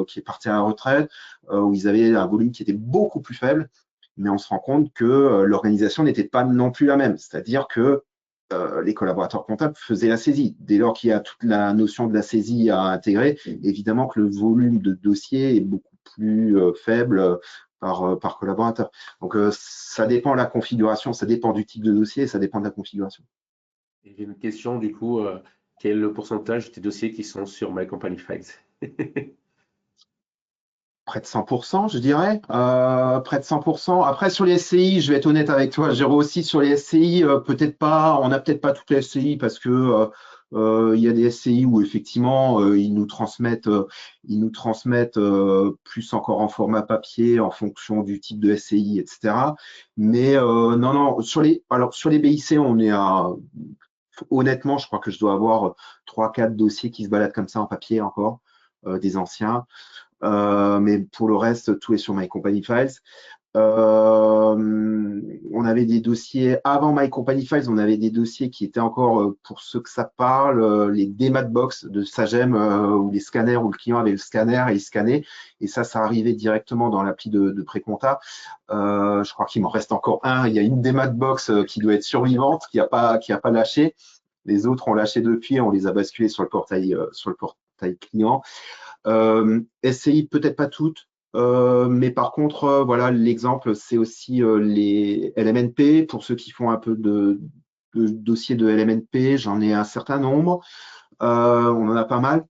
qui est parti à la retraite, où ils avaient un volume qui était beaucoup plus faible, mais on se rend compte que l'organisation n'était pas non plus la même. C'est-à-dire que les collaborateurs comptables faisaient la saisie. Dès lors qu'il y a toute la notion de la saisie à intégrer, évidemment que le volume de dossiers est beaucoup plus faible par collaborateur. Donc, ça dépend de la configuration, ça dépend du type de dossier, ça dépend de la configuration. Et j'ai une question du coup, quel est le pourcentage de tes dossiers qui sont sur My Company Files? Près de 100%, je dirais. Près de 100%. Après, sur les SCI, je vais être honnête avec toi, Géraud, aussi sur les SCI, peut-être pas, on n'a peut-être pas toutes les SCI parce que il y a des SCI où effectivement ils nous transmettent plus encore en format papier en fonction du type de SCI, etc. Mais non, non, sur les BIC, on est à, honnêtement, je crois que je dois avoir 3-4 dossiers qui se baladent comme ça en papier encore, des anciens. Mais pour le reste, tout est sur My Company Files. On avait des dossiers, avant My Company Files, on avait des dossiers qui étaient encore, pour ceux que ça parle, les démat box de Sagem, ou les scanners, où le client avait le scanner et il scannait. Et ça arrivait directement dans l'appli de Précompta. Je crois qu'il m'en reste encore un. Il y a une démat box qui doit être survivante, qui a pas lâché. Les autres ont lâché depuis, on les a basculés sur le portail client. SCI, peut-être pas toutes, mais par contre, voilà, l'exemple, c'est aussi les LMNP. Pour ceux qui font un peu de dossiers de LMNP, j'en ai un certain nombre. On en a pas mal.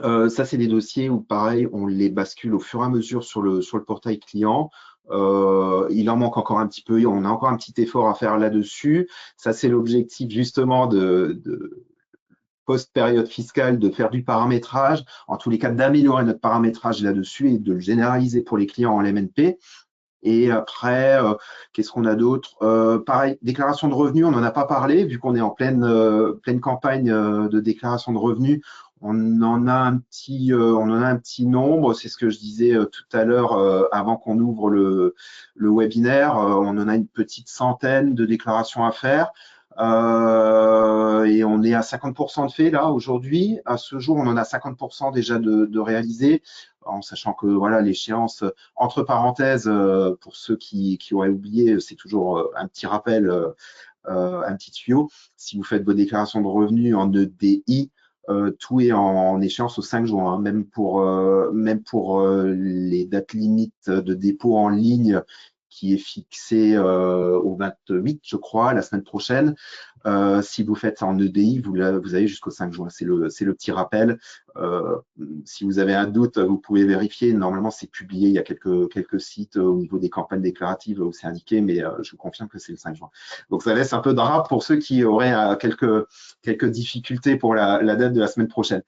Ça, c'est des dossiers où, pareil, on les bascule au fur et à mesure sur le portail client. Il en manque encore un petit peu, on a encore un petit effort à faire là-dessus. Ça, c'est l'objectif justement de post-période fiscale de faire du paramétrage, en tous les cas d'améliorer notre paramétrage là-dessus et de le généraliser pour les clients en LMNP. Et après, qu'est-ce qu'on a d'autre? Pareil, déclaration de revenus, on n'en a pas parlé, vu qu'on est en pleine campagne de déclaration de revenus. On en a un petit nombre, c'est ce que je disais tout à l'heure avant qu'on ouvre le webinaire. On en a une petite centaine de déclarations à faire. Et on est à 50% de fait là aujourd'hui. À ce jour, on en a 50% déjà de réalisé, en sachant que voilà, l'échéance, entre parenthèses, pour ceux qui auraient oublié, c'est toujours un petit rappel, un petit tuyau. Si vous faites vos déclarations de revenus en EDI, tout est en échéance aux 5 jours, hein, même pour les dates limites de dépôt en ligne qui est fixé au 28, je crois, la semaine prochaine. Si vous faites ça en EDI, vous avez jusqu'au 5 juin. C'est le petit rappel. Si vous avez un doute, vous pouvez vérifier. Normalement, c'est publié. Il y a quelques sites au niveau des campagnes déclaratives où c'est indiqué, mais je vous confirme que c'est le 5 juin. Donc, ça laisse un peu de rap pour ceux qui auraient quelques difficultés pour la date de la semaine prochaine.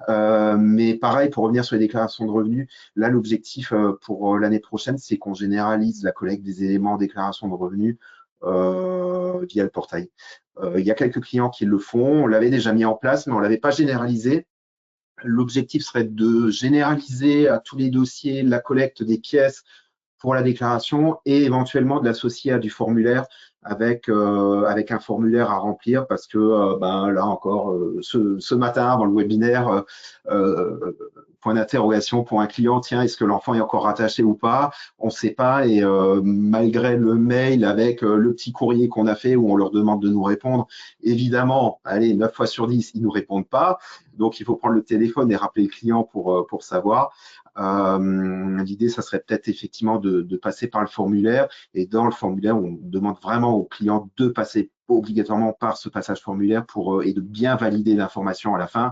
Mais pareil, pour revenir sur les déclarations de revenus, là, l'objectif pour l'année prochaine, c'est qu'on généralise la collecte des éléments en déclaration de revenus via le portail. Il y a quelques clients qui le font. On l'avait déjà mis en place, mais on ne l'avait pas généralisé. L'objectif serait de généraliser à tous les dossiers la collecte des pièces pour la déclaration et éventuellement de l'associer à du formulaire avec un formulaire à remplir parce que là encore, ce matin avant le webinaire, point d'interrogation pour un client, tiens, est-ce que l'enfant est encore rattaché ou pas? On ne sait pas et malgré le mail avec le petit courrier qu'on a fait où on leur demande de nous répondre, évidemment, allez, 9 fois sur 10, ils ne nous répondent pas. Donc, il faut prendre le téléphone et rappeler le client pour savoir. L'idée, ça serait peut-être effectivement de passer par le formulaire. Et dans le formulaire, on demande vraiment au client de passer obligatoirement par ce passage formulaire et de bien valider l'information à la fin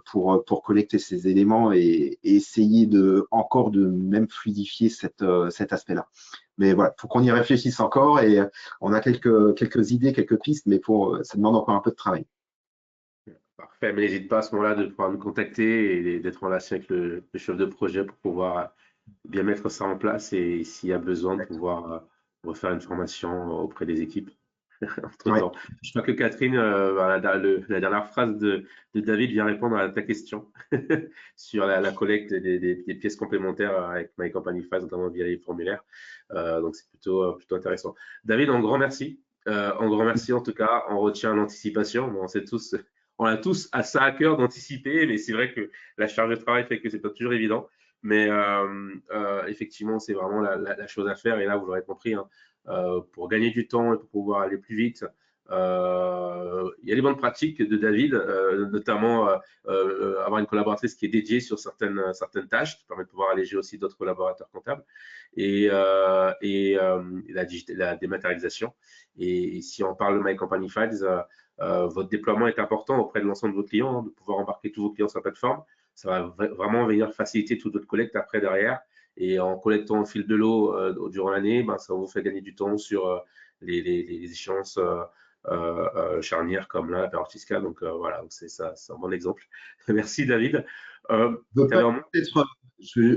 pour collecter ces éléments et essayer encore de même fluidifier cet aspect-là. Mais voilà, il faut qu'on y réfléchisse encore et on a quelques idées, quelques pistes, mais ça demande encore un peu de travail. Parfait, mais n'hésite pas à ce moment-là de pouvoir nous contacter et d'être en relation avec le chef de projet pour pouvoir bien mettre ça en place et s'il y a besoin de pouvoir refaire une formation auprès des équipes. Ouais. entre-temps. Je crois que Catherine, la dernière phrase de David vient répondre à ta question sur la collecte des pièces complémentaires avec My Company Files, notamment via les formulaires. Donc c'est plutôt intéressant. David, un grand merci. Un grand merci en tout cas. On retient l'anticipation. Bon, on a tous à ça à cœur d'anticiper, mais c'est vrai que la charge de travail fait que c'est pas toujours évident. Mais effectivement, c'est vraiment la chose à faire. Et là, vous l'aurez compris, hein, pour gagner du temps et pour pouvoir aller plus vite, il y a des bonnes pratiques de David, notamment avoir une collaboratrice qui est dédiée sur certaines tâches, qui permet de pouvoir alléger aussi d'autres collaborateurs comptables, et la dématérialisation. Et si on parle de My Company Files, votre déploiement est important auprès de l'ensemble de vos clients, hein, de pouvoir embarquer tous vos clients sur la plateforme. Ça va vraiment venir faciliter toute votre collecte après derrière. Et en collectant au fil de l'eau durant l'année, ben, ça vous fait gagner du temps sur les échéances charnières comme là, la période fiscale. Donc voilà, c'est ça, c'est un bon exemple. Merci David. Je veux Tu avais pas un... peut-être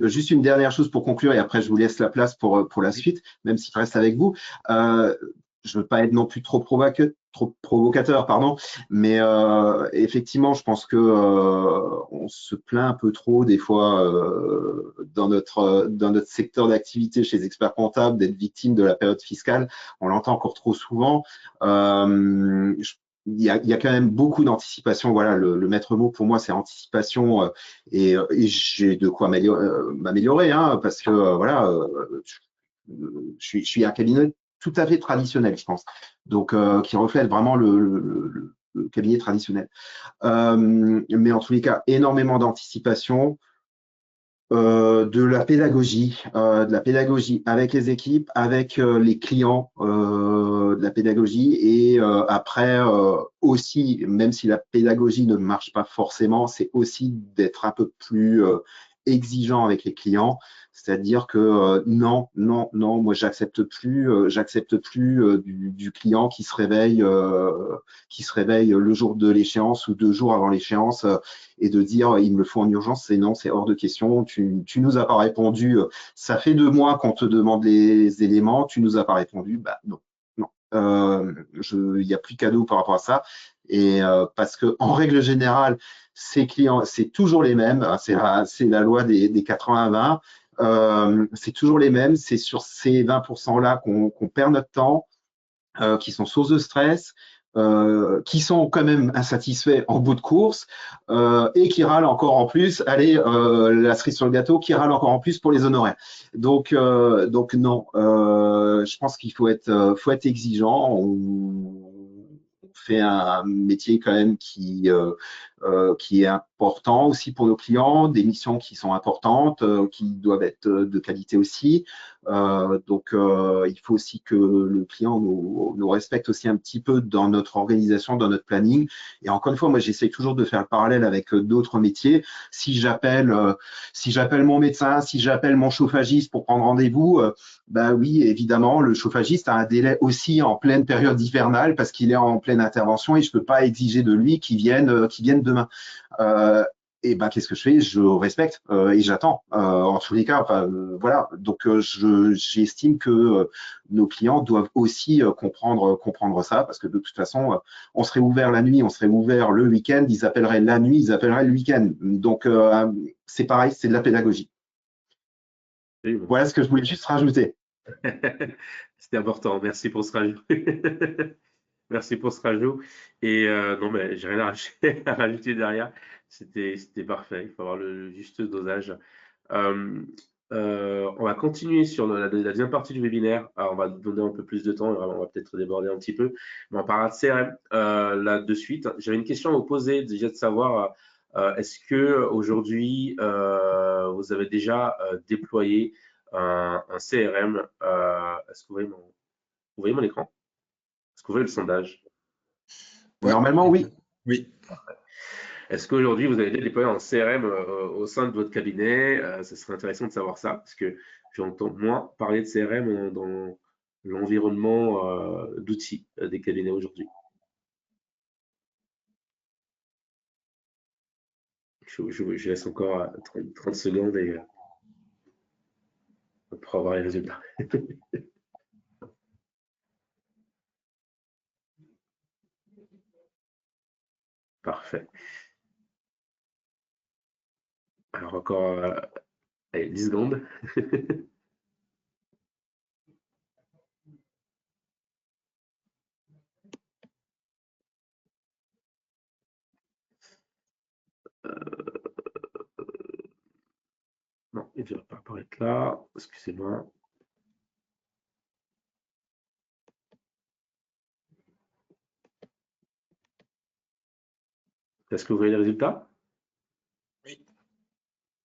juste une dernière chose pour conclure et après je vous laisse la place pour la suite, même si je reste avec vous. Euh, je veux pas être non plus trop provocateur, pardon, mais effectivement, je pense que on se plaint un peu trop des fois dans notre secteur d'activité chez les experts comptables d'être victime de la période fiscale. On l'entend encore trop souvent. Il y a quand même beaucoup d'anticipation. Voilà, le maître mot pour moi, c'est anticipation et j'ai de quoi m'améliorer, hein, parce que voilà, je suis un cabinet tout à fait traditionnel, je pense, donc qui reflète vraiment le cabinet traditionnel. Mais en tous les cas, énormément d'anticipation. De la pédagogie avec les équipes, avec les clients, de la pédagogie et après aussi, même si la pédagogie ne marche pas forcément, c'est aussi d'être un peu plus exigeant avec les clients, c'est-à-dire que non, non, non, moi j'accepte plus du client qui se réveille le jour de l'échéance ou 2 jours avant l'échéance et de dire il me le faut en urgence, c'est non, c'est hors de question. Tu nous as pas répondu. Ça fait 2 mois qu'on te demande les éléments. Tu nous as pas répondu. Bah non, non. Il n'y a plus cadeau par rapport à ça. Et parce que en règle générale, ces clients, c'est toujours les mêmes. C'est la loi des 80-20. C'est toujours les mêmes. C'est sur ces 20%-là qu'on perd notre temps, qui sont source de stress, qui sont quand même insatisfaits en bout de course et qui râlent encore en plus, allez, la cerise sur le gâteau, qui râlent encore en plus pour les honoraires. Donc non, je pense qu'il faut être exigeant. On fait un métier quand même qui est important aussi pour nos clients, des missions qui sont importantes, qui doivent être de qualité aussi. Donc, il faut aussi que le client nous respecte aussi un petit peu dans notre organisation, dans notre planning. Et encore une fois, moi, j'essaie toujours de faire le parallèle avec d'autres métiers. Si j'appelle mon médecin, si j'appelle mon chauffagiste pour prendre rendez-vous, bah oui, évidemment, le chauffagiste a un délai aussi en pleine période hivernale parce qu'il est en pleine intervention et je peux pas exiger de lui qu'il vienne demain. Euh, et ben qu'est-ce que je fais? Je respecte et j'attends. En tous les cas, enfin, voilà. Donc j'estime que nos clients doivent aussi comprendre ça, parce que de toute façon, on serait ouvert la nuit, on serait ouvert le week-end, ils appelleraient la nuit, ils appelleraient le week-end. Donc c'est pareil, c'est de la pédagogie. Oui, bon. Voilà ce que je voulais juste rajouter. C'était important. Merci pour ce rajout. Merci pour ce rajout. Et non, mais j'ai rien à rajouter, à rajouter derrière. C'était parfait. Il faut avoir le juste dosage. Euh, on va continuer sur la deuxième partie du webinaire. Alors, on va donner un peu plus de temps. On va peut-être déborder un petit peu. Mais on parlera de CRM là de suite. J'avais une question à vous poser déjà de savoir est-ce que aujourd'hui vous avez déjà déployé un CRM? Est-ce que vous voyez mon écran? Est-ce que vous voyez le sondage? Ouais, Normalement, oui. oui. Est-ce qu'aujourd'hui, vous avez déjà déployé un CRM au sein de votre cabinet? Ce serait intéressant de savoir ça, parce que j'entends moins parler de CRM dans l'environnement d'outils des cabinets aujourd'hui. Je laisse encore 30 secondes et pour avoir les résultats. Parfait. Alors encore allez, 10 secondes. Non, il ne devrait pas apparaître là. Excusez-moi. Est-ce que vous voyez les résultats? Oui.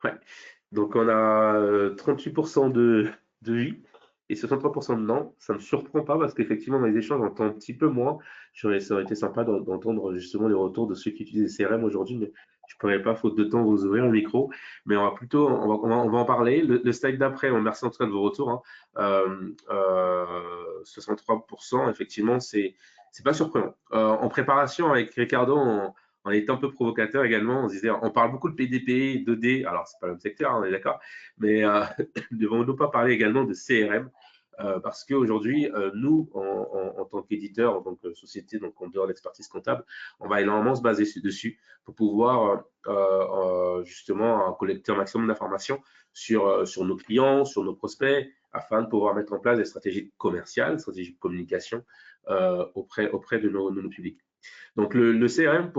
Ouais. Donc on a 38% de oui et 63% de non. Ça ne me surprend pas parce qu'effectivement dans les échanges on entend un petit peu moins. Ça aurait été sympa d'entendre justement les retours de ceux qui utilisent les CRM aujourd'hui, mais je ne pourrais pas, faute de temps, vous ouvrir le micro. Mais on va plutôt, on va en parler. Le slide d'après, on merci en tout cas de vos retours, hein. 63%, effectivement, c'est pas surprenant. En préparation avec Ricardo, on était un peu provocateur également. On se disait, on parle beaucoup de PDP, 2D, alors c'est pas le même secteur, hein, on est d'accord, mais ne devons-nous pas parler également de CRM parce qu'aujourd'hui, nous, en tant qu'éditeur, en tant que société, donc en dehors de l'expertise comptable, on va énormément se baser dessus pour pouvoir justement collecter un maximum d'informations sur nos clients, sur nos prospects, afin de pouvoir mettre en place des stratégies commerciales, des stratégies de communication auprès de nos publics. Donc le CRM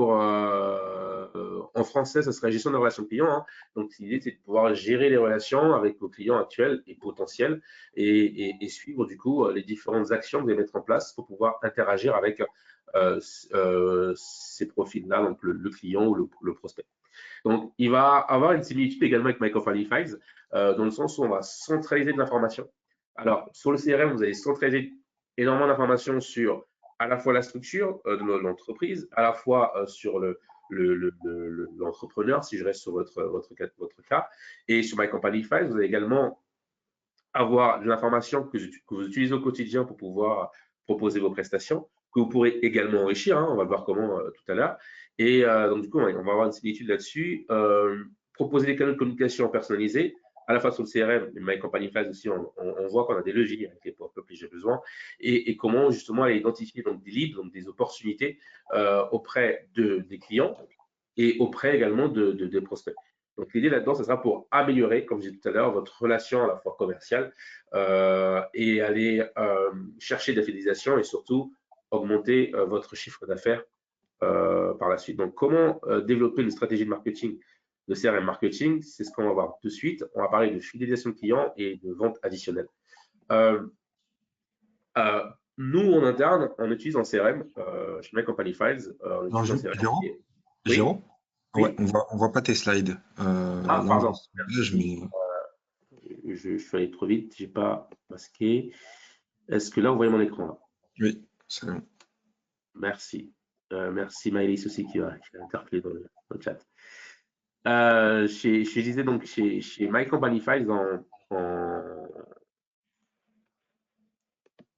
en français, ça serait gestion de relations clients, hein. Donc l'idée c'est de pouvoir gérer les relations avec vos clients actuels et potentiels et suivre du coup les différentes actions que vous allez mettre en place pour pouvoir interagir avec ces profils-là, donc le client ou le prospect. Donc il va avoir une similitude également avec Microphone Files dans le sens où on va centraliser de l'information. Alors sur le CRM, vous allez centraliser énormément d'informations sur à la fois la structure de l'entreprise, à la fois sur l'entrepreneur, si je reste sur votre cas, et sur My Company Files, vous allez également avoir de l'information que vous utilisez au quotidien pour pouvoir proposer vos prestations, que vous pourrez également enrichir, hein, on va voir comment tout à l'heure. Et donc du coup, on va avoir une similitude là-dessus. Proposer des canaux de communication personnalisés, à la fois sur le CRM, mais My Company Files aussi, on voit qu'on a des leviers avec les pop-up que j'ai besoin, et comment justement aller identifier donc, des leads, donc des opportunités auprès des clients et auprès également des prospects. Donc l'idée là-dedans, ce sera pour améliorer, comme je disais tout à l'heure, votre relation à la fois commerciale et aller chercher de la fidélisation et surtout augmenter votre chiffre d'affaires par la suite. Donc comment développer une stratégie de marketing, de CRM marketing, c'est ce qu'on va voir tout de suite. On va parler de fidélisation client et de vente additionnelle. Euh, nous, en interne, on utilise en CRM, chez My Company Files, on Alors, utilise un CRM Jérôme? qui est… Oui, Jérôme? Ouais, oui. on voit pas tes slides. Ah, Là, on voit pardon, ce sondage, merci. mais Je suis allé trop vite, j'ai pas masqué. Est-ce que là, vous voyez mon écran là? oui, c'est bon. Merci. Merci Maëlys aussi qui a interpellé dans le chat. Je disais donc chez My Company Files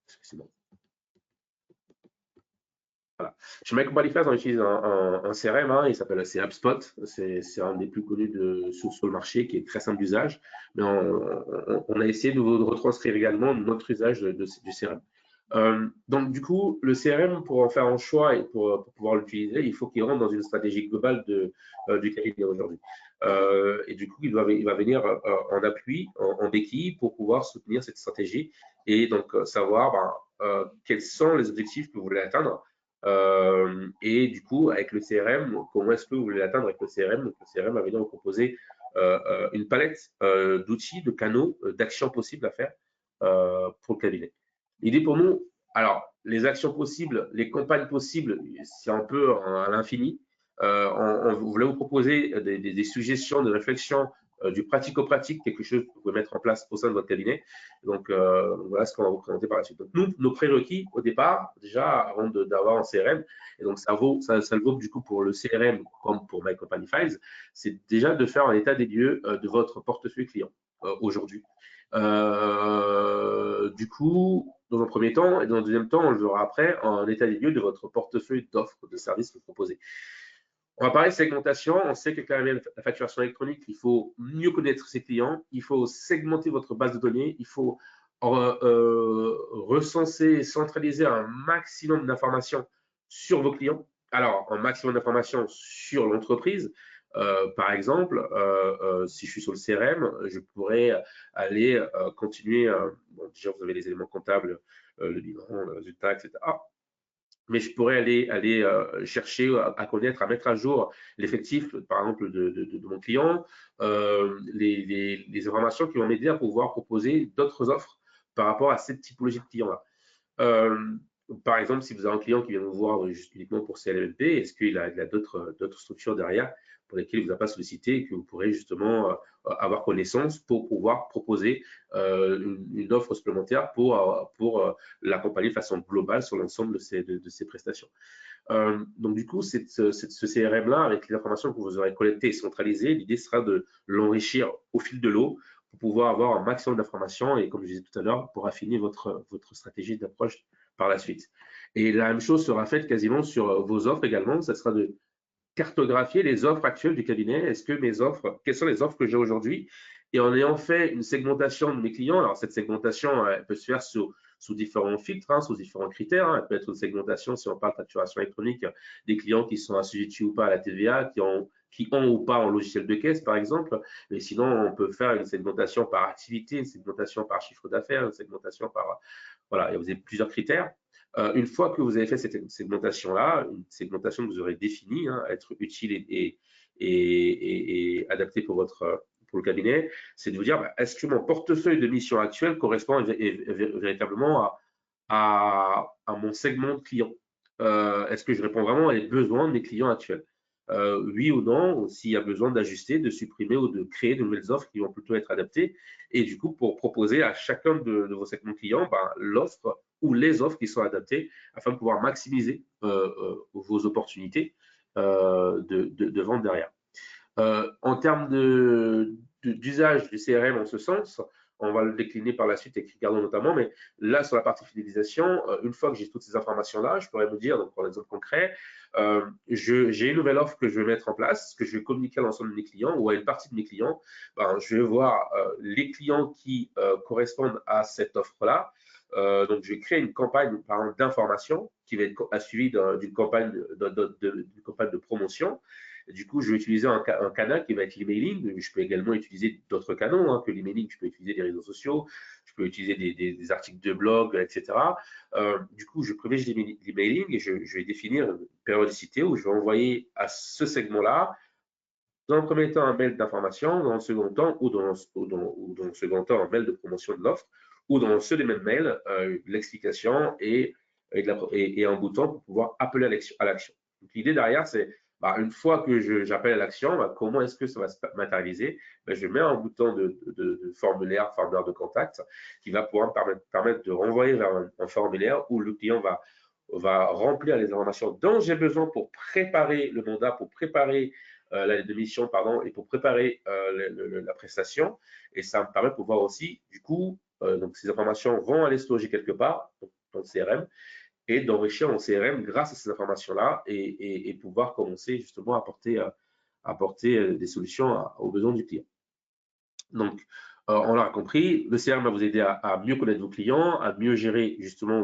excusez-moi. Voilà. Chez My Company Files, on utilise un CRM, hein, il s'appelle HubSpot. C'est un des plus connus sur le marché qui est très simple d'usage. Mais on a essayé de retranscrire également notre usage du CRM. Donc, du coup, le CRM, pour en faire un choix et pour pouvoir l'utiliser, il faut qu'il rentre dans une stratégie globale du cabinet aujourd'hui. Et du coup, il va venir en appui, en béquille, pour pouvoir soutenir cette stratégie et donc savoir quels sont les objectifs que vous voulez atteindre. Et du coup, avec le CRM, comment est-ce que vous voulez l'atteindre avec le CRM? Donc, le CRM va venir vous proposer une palette d'outils, de canaux, d'actions possibles à faire pour le cabinet. L'idée pour nous, alors, les actions possibles, les campagnes possibles, c'est un peu à l'infini. On voulait vous proposer des suggestions, de réflexions, du pratico-pratique, quelque chose que vous pouvez mettre en place au sein de votre cabinet. Donc, voilà ce qu'on va vous présenter par la suite. Donc, nous, nos prérequis au départ, déjà, avant d'avoir un CRM, et donc ça le vaut du coup pour le CRM comme pour My Company Files, c'est déjà de faire un état des lieux de votre portefeuille client aujourd'hui. Du coup, dans un premier temps, et dans un deuxième temps, on le verra après, un état des lieux de votre portefeuille d'offres, de services que vous proposez. On va parler de segmentation. On sait qu'avec la facturation électronique, il faut mieux connaître ses clients, il faut segmenter votre base de données, il faut recenser et centraliser un maximum d'informations sur vos clients. Alors, un maximum d'informations sur l'entreprise. Par exemple, si je suis sur le CRM, je pourrais aller continuer. Bon, déjà, vous avez les éléments comptables, le bilan, le résultat, etc. Mais je pourrais aller chercher à connaître, à mettre à jour l'effectif, par exemple, de mon client, les informations qui vont m'aider à pouvoir proposer d'autres offres par rapport à cette typologie de client-là. Par exemple, si vous avez un client qui vient vous voir juste uniquement pour CLMP, est-ce qu'il a d'autres structures derrière pour lesquelles il ne vous a pas sollicité et que vous pourrez justement avoir connaissance pour pouvoir proposer une offre supplémentaire pour l'accompagner de façon globale sur l'ensemble de ces prestations. Donc du coup, ce CRM-là, avec les informations que vous aurez collectées et centralisées, l'idée sera de l'enrichir au fil de l'eau pour pouvoir avoir un maximum d'informations et, comme je disais tout à l'heure, pour affiner votre stratégie d'approche par la suite. Et la même chose sera faite quasiment sur vos offres également. Ça sera de cartographier les offres actuelles du cabinet. Est-ce que mes offres, quelles sont les offres que j'ai aujourd'hui? Et en ayant fait une segmentation de mes clients, alors cette segmentation, elle peut se faire sous différents filtres, sous différents critères. Elle peut être une segmentation, si on parle de facturation électronique, des clients qui sont assujettis ou pas à la TVA, qui ont ou pas un logiciel de caisse, par exemple. Mais sinon, on peut faire une segmentation par activité, une segmentation par chiffre d'affaires, une segmentation par… Voilà, vous avez plusieurs critères. Une fois que vous avez fait cette segmentation-là, une segmentation que vous aurez définie, être utile et adaptée pour le cabinet, c'est de vous dire, est-ce que mon portefeuille de mission actuelle correspond véritablement à mon segment de client? Est-ce que je réponds vraiment à les besoins de mes clients actuels? Oui ou non, s'il y a besoin d'ajuster, de supprimer ou de créer de nouvelles offres qui vont plutôt être adaptées. Et du coup, pour proposer à chacun de vos segments clients l'offre ou les offres qui sont adaptées afin de pouvoir maximiser vos opportunités de vente derrière. En termes d'usage du CRM en ce sens, on va le décliner par la suite avec Ricardo notamment, mais là, sur la partie fidélisation, une fois que j'ai toutes ces informations-là, je pourrais me dire, donc pour l'exemple concret, j'ai une nouvelle offre que je vais mettre en place, que je vais communiquer à l'ensemble de mes clients ou à une partie de mes clients. Je vais voir les clients qui correspondent à cette offre-là. Donc, je vais créer une campagne d'information qui va être suivie d'une campagne de promotion. Du coup, je vais utiliser un canal qui va être l'emailing. Je peux également utiliser d'autres canaux que l'emailing. Je peux utiliser des réseaux sociaux, je peux utiliser des articles de blog, etc. Du coup, je privilégie l'emailing et je vais définir une périodicité où je vais envoyer à ce segment-là, dans le premier temps, un mail d'information, dans le second temps, ou dans le second temps, un mail de promotion de l'offre, ou dans ce même mail, l'explication et un bouton pour pouvoir appeler à l'action. L'idée derrière, c'est une fois que j'appelle à l'action, comment est-ce que ça va se matérialiser? Je mets un bouton de formulaire de contact qui va pouvoir me permettre de renvoyer vers un formulaire où le client va remplir les informations dont j'ai besoin pour préparer le mandat, pour préparer la lettre de mission, pardon, et pour préparer la prestation. Et ça me permet de pouvoir aussi, du coup, donc ces informations vont aller se loger quelque part dans le CRM et d'enrichir mon CRM grâce à ces informations-là et pouvoir commencer justement à apporter des solutions aux besoins du client. Donc, on l'a compris, le CRM va vous aider à mieux connaître vos clients, à mieux gérer justement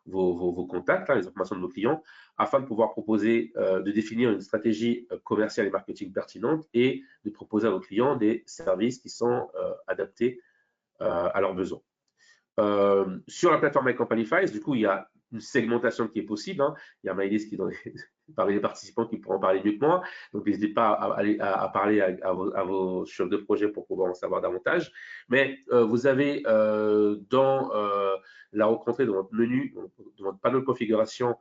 vos contacts, les informations de vos clients, afin de pouvoir proposer, de définir une stratégie commerciale et marketing pertinente et de proposer à vos clients des services qui sont adaptés à leurs besoins. Sur la plateforme MyCompanyFiles, du coup, il y a une segmentation qui est possible. Il y a Maëlys qui parmi les participants qui pourront en parler mieux que moi. Donc, n'hésitez pas à parler à vos chefs de projet pour pouvoir en savoir davantage. Mais vous avez dans la rencontrée de votre menu, de votre panneau de configuration,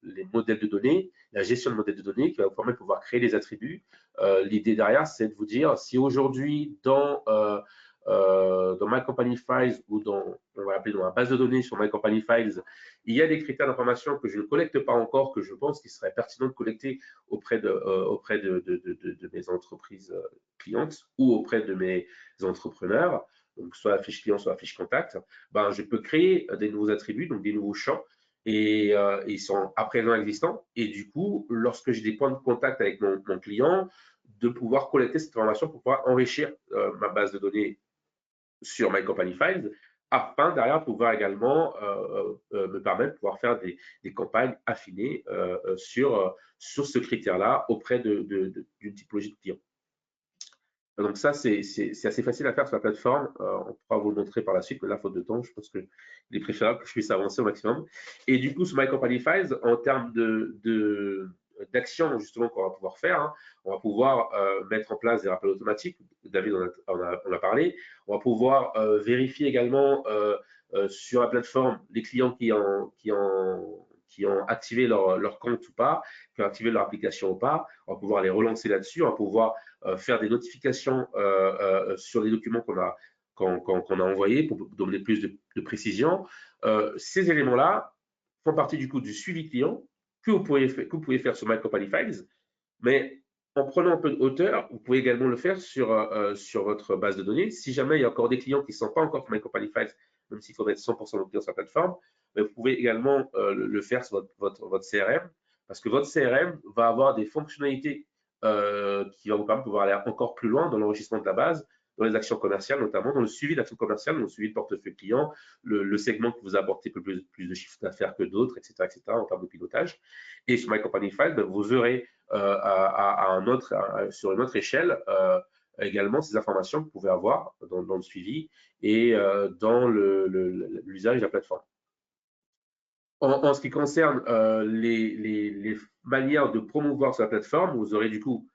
les modèles de données, la gestion de modèles de données qui va vous permettre de pouvoir créer des attributs. L'idée derrière, c'est de vous dire si aujourd'hui dans MyCompanyFiles ou on va appeler dans la base de données sur MyCompanyFiles, il y a des critères d'information que je ne collecte pas encore, que je pense qu'il serait pertinent de collecter auprès de mes entreprises clientes ou auprès de mes entrepreneurs, donc soit la fiche client, soit la fiche contact, je peux créer des nouveaux attributs, donc des nouveaux champs, et ils sont à présent existants. Et du coup, lorsque j'ai des points de contact avec mon client, de pouvoir collecter cette information pour pouvoir enrichir ma base de données sur MyCompanyFiles afin derrière pouvoir également me permettre de pouvoir faire des campagnes affinées sur ce critère-là auprès d'une typologie de client. Donc ça, c'est assez facile à faire sur la plateforme. On pourra vous le montrer par la suite, mais là, faute de temps, je pense qu'il est préférable que je puisse avancer au maximum. Et du coup, sur My Company Files, en termes d'actions justement qu'on va pouvoir faire, hein, on va pouvoir mettre en place des rappels automatiques. David en a parlé. On va pouvoir vérifier également sur la plateforme les clients qui ont activé leur compte ou pas, qui ont activé leur application ou pas. On va pouvoir les relancer là-dessus. On va pouvoir faire des notifications sur les documents qu'on a envoyés pour donner plus de précision. Ces éléments-là font partie du coup du suivi client que vous pouvez faire sur My Company Files, mais en prenant un peu de hauteur, vous pouvez également le faire sur votre base de données. Si jamais il y a encore des clients qui ne sont pas encore sur My Company Files, même s'il faut mettre 100% de clients sur la plateforme, mais vous pouvez également le faire sur votre CRM, parce que votre CRM va avoir des fonctionnalités qui vont vous permettre de pouvoir aller encore plus loin dans l'enrichissement de la base, dans les actions commerciales notamment, dans le suivi d'actions commerciales, dans le suivi de portefeuille client, le segment qui vous a apporté plus de chiffre d'affaires que d'autres, etc., en termes de pilotage. Et sur My Company Files, vous aurez sur une autre échelle également ces informations que vous pouvez avoir dans le suivi et dans l'usage de la plateforme. En ce qui concerne les manières de promouvoir sur la plateforme, vous aurez du coup,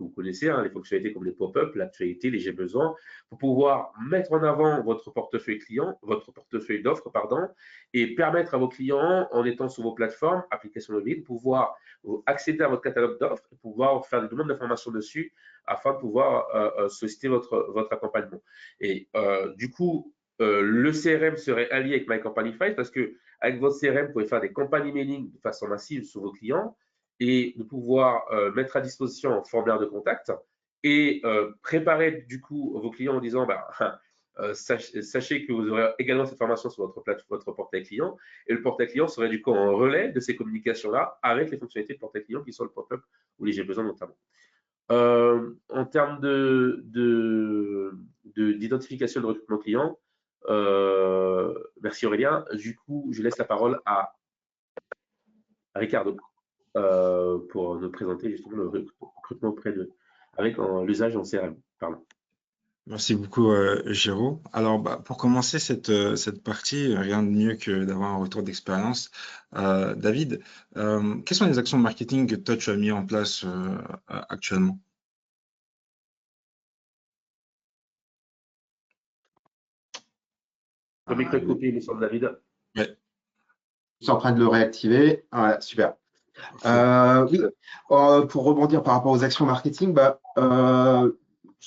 vous connaissez, hein, les fonctionnalités comme les pop-up, l'actualité, les j'ai besoin, pour pouvoir mettre en avant votre portefeuille client, votre portefeuille d'offres, pardon, et permettre à vos clients, en étant sur vos plateformes, applications mobiles, pouvoir accéder à votre catalogue d'offres et pouvoir faire des demandes d'informations dessus afin de pouvoir solliciter votre accompagnement. Et du coup, le CRM serait allié avec My Company Files parce que avec votre CRM, vous pouvez faire des campagnes emailing de façon massive sur vos clients et de pouvoir mettre à disposition un formulaire de contact et préparer du coup vos clients en disant sachez que vous aurez également cette formation sur votre portail client et le portail client serait du coup en relais de ces communications-là avec les fonctionnalités de portail client qui sont le pop-up ou les j'ai besoin notamment. En termes d'identification de recrutement client, merci Aurélien. Du coup, je laisse la parole à Ricardo pour nous présenter justement le recrutement avec l'usage en CRM. Pardon. Merci beaucoup, Géraud. Alors, pour commencer cette partie, rien de mieux que d'avoir un retour d'expérience. David, quelles sont les actions de marketing que toi tu as mis en place actuellement? Le micro est coupé, il me semble, David. Ouais. Je suis en train de le réactiver. Voilà, super. Oui, pour rebondir par rapport aux actions marketing,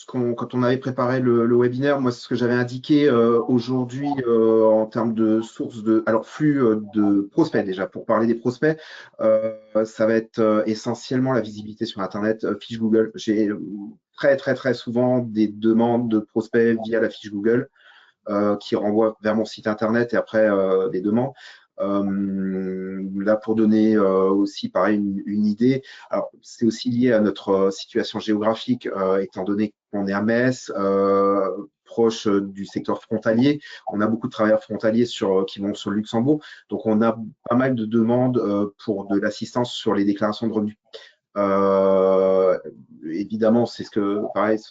quand on avait préparé le webinaire, moi, c'est ce que j'avais indiqué aujourd'hui en termes de sources flux de prospects déjà. Pour parler des prospects, ça va être essentiellement la visibilité sur Internet, fiche Google. J'ai très souvent des demandes de prospects via la fiche Google qui renvoient vers mon site Internet et après des demandes. Là, pour donner aussi, pareil, une idée, alors c'est aussi lié à notre situation géographique, étant donné qu'on est à Metz, proche du secteur frontalier. On a beaucoup de travailleurs frontaliers qui vont sur le Luxembourg, donc on a pas mal de demandes pour de l'assistance sur les déclarations de revenus. Évidemment, c'est ce que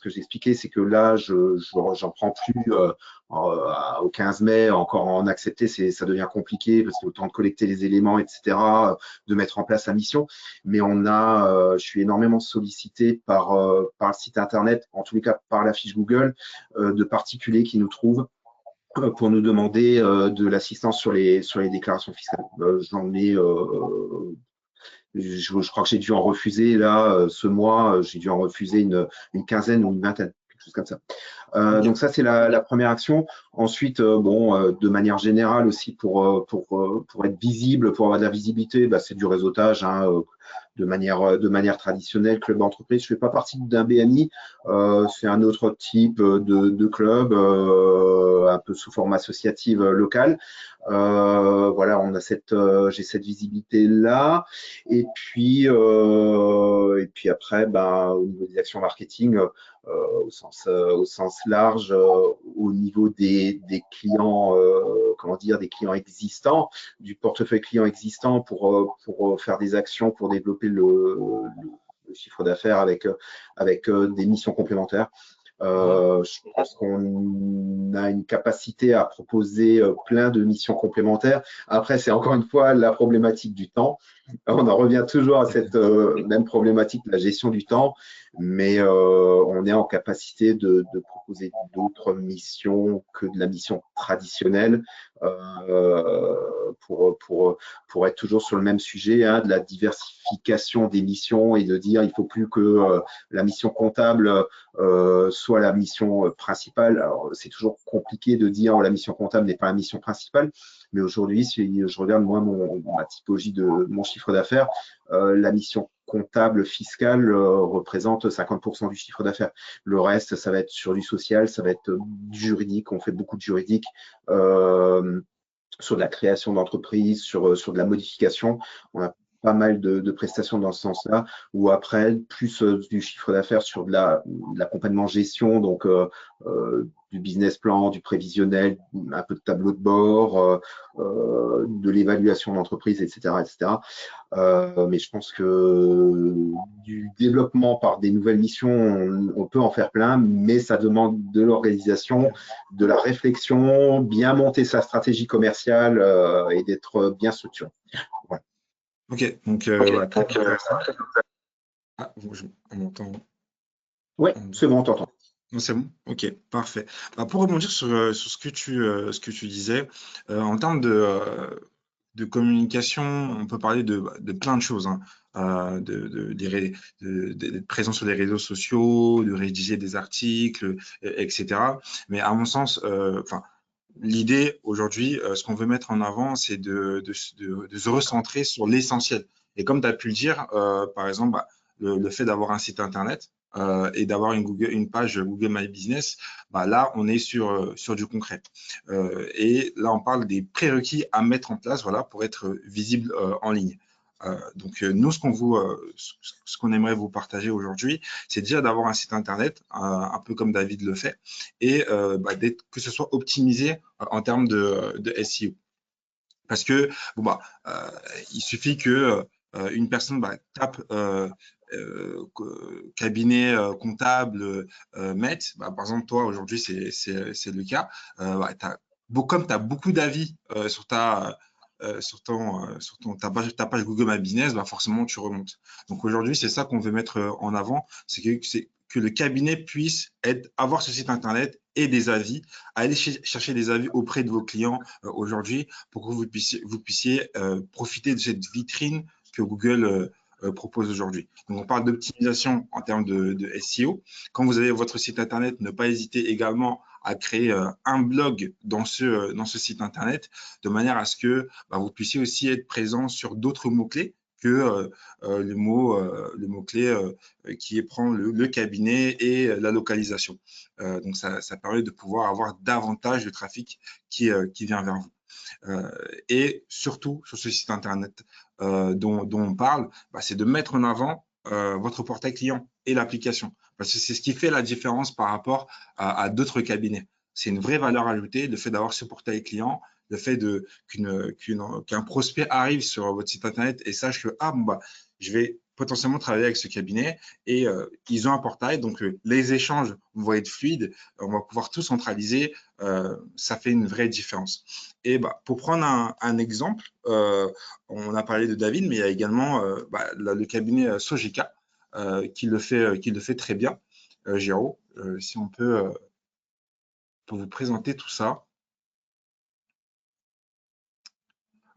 j'ai expliqué, c'est que là, j'en prends plus au 15 mai, encore en accepter, ça devient compliqué parce que le temps de collecter les éléments, etc., de mettre en place la mission. Mais je suis énormément sollicité par le site internet, en tous les cas par la fiche Google, de particuliers qui nous trouvent pour nous demander de l'assistance sur les déclarations fiscales. J'en ai je crois que j'ai dû en refuser là ce mois, j'ai dû en refuser une quinzaine ou une vingtaine, quelque chose comme ça. Donc ça c'est la première action. Ensuite, de manière générale aussi pour être visible, pour avoir de la visibilité, c'est du réseautage. De manière traditionnelle, club d'entreprise. Je fais pas partie d'un BNI, c'est un autre type de club, un peu sous forme associative locale. Voilà, j'ai cette visibilité là. Et puis après, au niveau des actions marketing, au sens large, au niveau des clients, comment dire, des clients existants, du portefeuille client existant pour faire des actions, pour développer le chiffre d'affaires avec des missions complémentaires. Je pense qu'on a une capacité à proposer plein de missions complémentaires. Après, c'est encore une fois la problématique du temps. On en revient toujours à cette même problématique de la gestion du temps, mais on est en capacité de proposer d'autres missions que de la mission traditionnelle pour être toujours sur le même sujet, hein, de la diversification des missions et de dire il faut plus que la mission comptable soit la mission principale. Alors, c'est toujours compliqué de dire la mission comptable n'est pas la mission principale, mais aujourd'hui, si je regarde moi ma typologie de mon chiffre d'affaires, la mission comptable fiscale représente 50% du chiffre d'affaires. Le reste, ça va être sur du social, ça va être du juridique. On fait beaucoup de juridique. Sur de la création d'entreprise, sur de la modification. On a pas mal de prestations dans ce sens-là, ou après, plus du chiffre d'affaires sur de l'accompagnement gestion, donc du business plan, du prévisionnel, un peu de tableau de bord, de l'évaluation d'entreprise, etc., etc. Mais je pense que du développement par des nouvelles missions, on peut en faire plein, mais ça demande de l'organisation, de la réflexion, bien monter sa stratégie commerciale et d'être bien structuré. Voilà. Ok, donc voilà, très intéressant. Ah, on m'entend. Oui, c'est bon, on t'entend. Non, c'est bon, ok, parfait. Bah, pour rebondir sur ce que tu disais, en termes de communication, on peut parler de plein de choses, hein. D'être présent sur les réseaux sociaux, de rédiger des articles, etc. Mais à mon sens, enfin, l'idée aujourd'hui, ce qu'on veut mettre en avant, c'est de se recentrer sur l'essentiel. Et comme tu as pu le dire, par exemple, bah, le fait d'avoir un site internet et d'avoir une page Google My Business, bah, là, on est sur du concret. Et là, on parle des prérequis à mettre en place, voilà, pour être visible en ligne. Donc, nous, ce qu'on aimerait vous partager aujourd'hui, c'est déjà d'avoir un site internet, un peu comme David le fait, et bah, que ce soit optimisé en termes de SEO. Parce que bon, bah, il suffit que une personne tape cabinet comptable Met, bah, par exemple, toi, aujourd'hui, c'est le cas. Bah, comme tu as beaucoup d'avis sur ta page Google My Business, bah forcément, tu remontes. Donc aujourd'hui, c'est ça qu'on veut mettre en avant, c'est que le cabinet puisse avoir ce site internet et des avis, aller chercher des avis auprès de vos clients aujourd'hui pour que vous puissiez profiter de cette vitrine que Google propose aujourd'hui. Donc, on parle d'optimisation en termes de SEO. Quand vous avez votre site internet, ne pas hésiter également à créer un blog dans ce site internet de manière à ce que bah, vous puissiez aussi être présent sur d'autres mots-clés que le mot-clé qui prend le cabinet et la localisation. Donc, ça permet de pouvoir avoir davantage de trafic qui vient vers vous. Et surtout, sur ce site internet dont on parle, bah, c'est de mettre en avant votre portail client et l'application. Parce que c'est ce qui fait la différence par rapport à d'autres cabinets. C'est une vraie valeur ajoutée, le fait d'avoir ce portail client, le fait qu'un prospect arrive sur votre site internet et sache que ah, bon, bah, je vais potentiellement travailler avec ce cabinet et ils ont un portail, donc les échanges vont être fluides, on va pouvoir tout centraliser, ça fait une vraie différence. Et bah, pour prendre un exemple, on a parlé de David, mais il y a également le cabinet Sogeka qui le fait très bien. Géraud, si on peut pour vous présenter tout ça.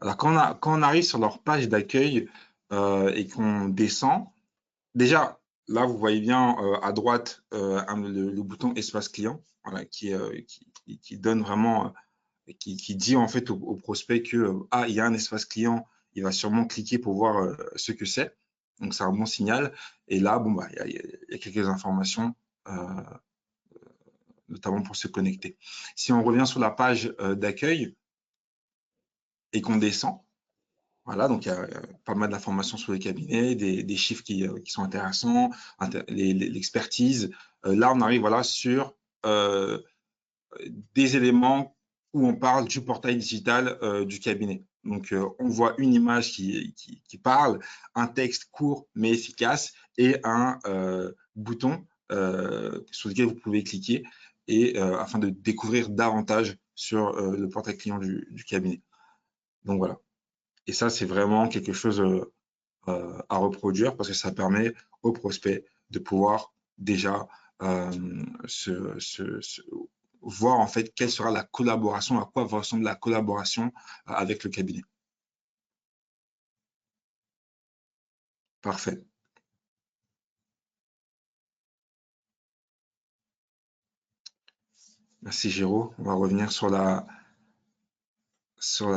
Alors, quand on arrive sur leur page d'accueil et qu'on descend, déjà, là, vous voyez bien à droite le bouton espace client, voilà, qui donne vraiment, qui dit en fait au prospect que ah, il y a un espace client, il va sûrement cliquer pour voir ce que c'est. Donc, c'est un bon signal. Et là, bon, bah, il y a quelques informations, notamment pour se connecter. Si on revient sur la page d'accueil et qu'on descend, voilà, donc il y a pas mal d'informations sur les cabinets, des chiffres qui sont intéressants, l'expertise. Là, on arrive voilà, sur des éléments où on parle du portail digital du cabinet. Donc, on voit une image qui parle, un texte court mais efficace et un bouton sur lequel vous pouvez cliquer et afin de découvrir davantage sur le portail client du cabinet. Donc voilà. Et ça, c'est vraiment quelque chose à reproduire parce que ça permet aux prospects de pouvoir déjà voir en fait quelle sera la collaboration, à quoi va ressembler la collaboration avec le cabinet. Parfait. Merci Géraud. On va revenir sur la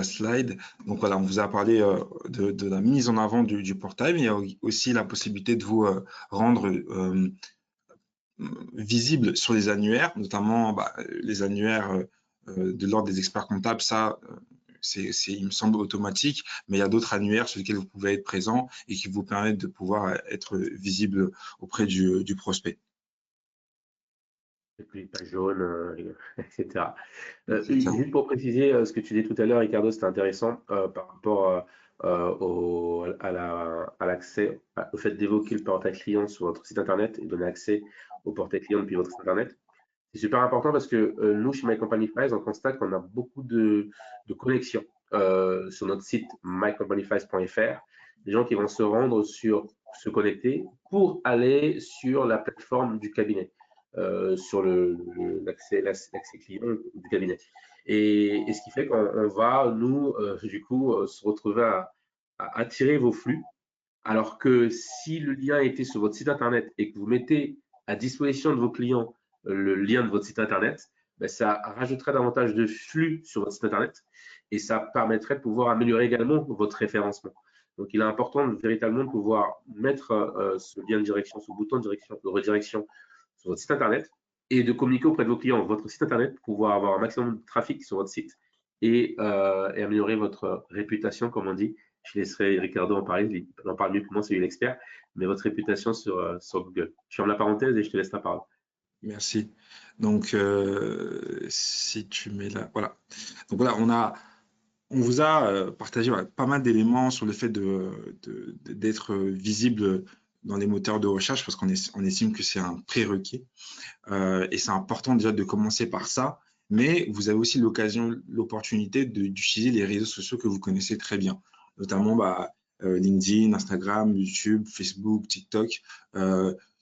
slide. Donc voilà, on vous a parlé de la mise en avant du portail, mais il y a aussi la possibilité de vous rendre visible sur les annuaires, notamment les annuaires de l'ordre des experts comptables. Ça, il me semble automatique, mais il y a d'autres annuaires sur lesquels vous pouvez être présent et qui vous permettent de pouvoir être visible auprès du prospect. Et puis les pages jaunes, etc. Exactement. Juste pour préciser ce que tu disais tout à l'heure, Ricardo, c'était intéressant par rapport à l'accès, au fait d'évoquer le portail client sur votre site internet et donner accès au portail client depuis votre site internet. C'est super important parce que nous, chez My Company Files, on constate qu'on a beaucoup de connexions sur notre site mycompanyfiles.fr. Des gens qui vont se connecter pour aller sur la plateforme du cabinet, sur l'accès client du cabinet. Et ce qui fait qu'on va, nous, du coup, se retrouver à attirer vos flux. Alors que si le lien était sur votre site internet et que vous mettez à disposition de vos clients le lien de votre site internet, ben, ça rajouterait davantage de flux sur votre site internet et ça permettrait de pouvoir améliorer également votre référencement. Donc, il est important véritablement de pouvoir mettre ce lien de direction, ce bouton de redirection sur votre site internet et de communiquer auprès de vos clients votre site internet pour pouvoir avoir un maximum de trafic sur votre site et améliorer votre réputation, comme on dit. Je laisserai Ricardo en parler, il en parle mieux que moi, c'est lui l'expert, mais votre réputation sur Google. Je ferme la parenthèse et je te laisse la parole. Merci. Donc, si tu mets là, voilà. Donc voilà, on vous a partagé pas mal d'éléments sur le fait d'être visible dans les moteurs de recherche parce qu'on estime que c'est un prérequis. Et c'est important déjà de commencer par ça, mais vous avez aussi l'opportunité d'utiliser les réseaux sociaux que vous connaissez très bien, notamment LinkedIn, Instagram, YouTube, Facebook, TikTok.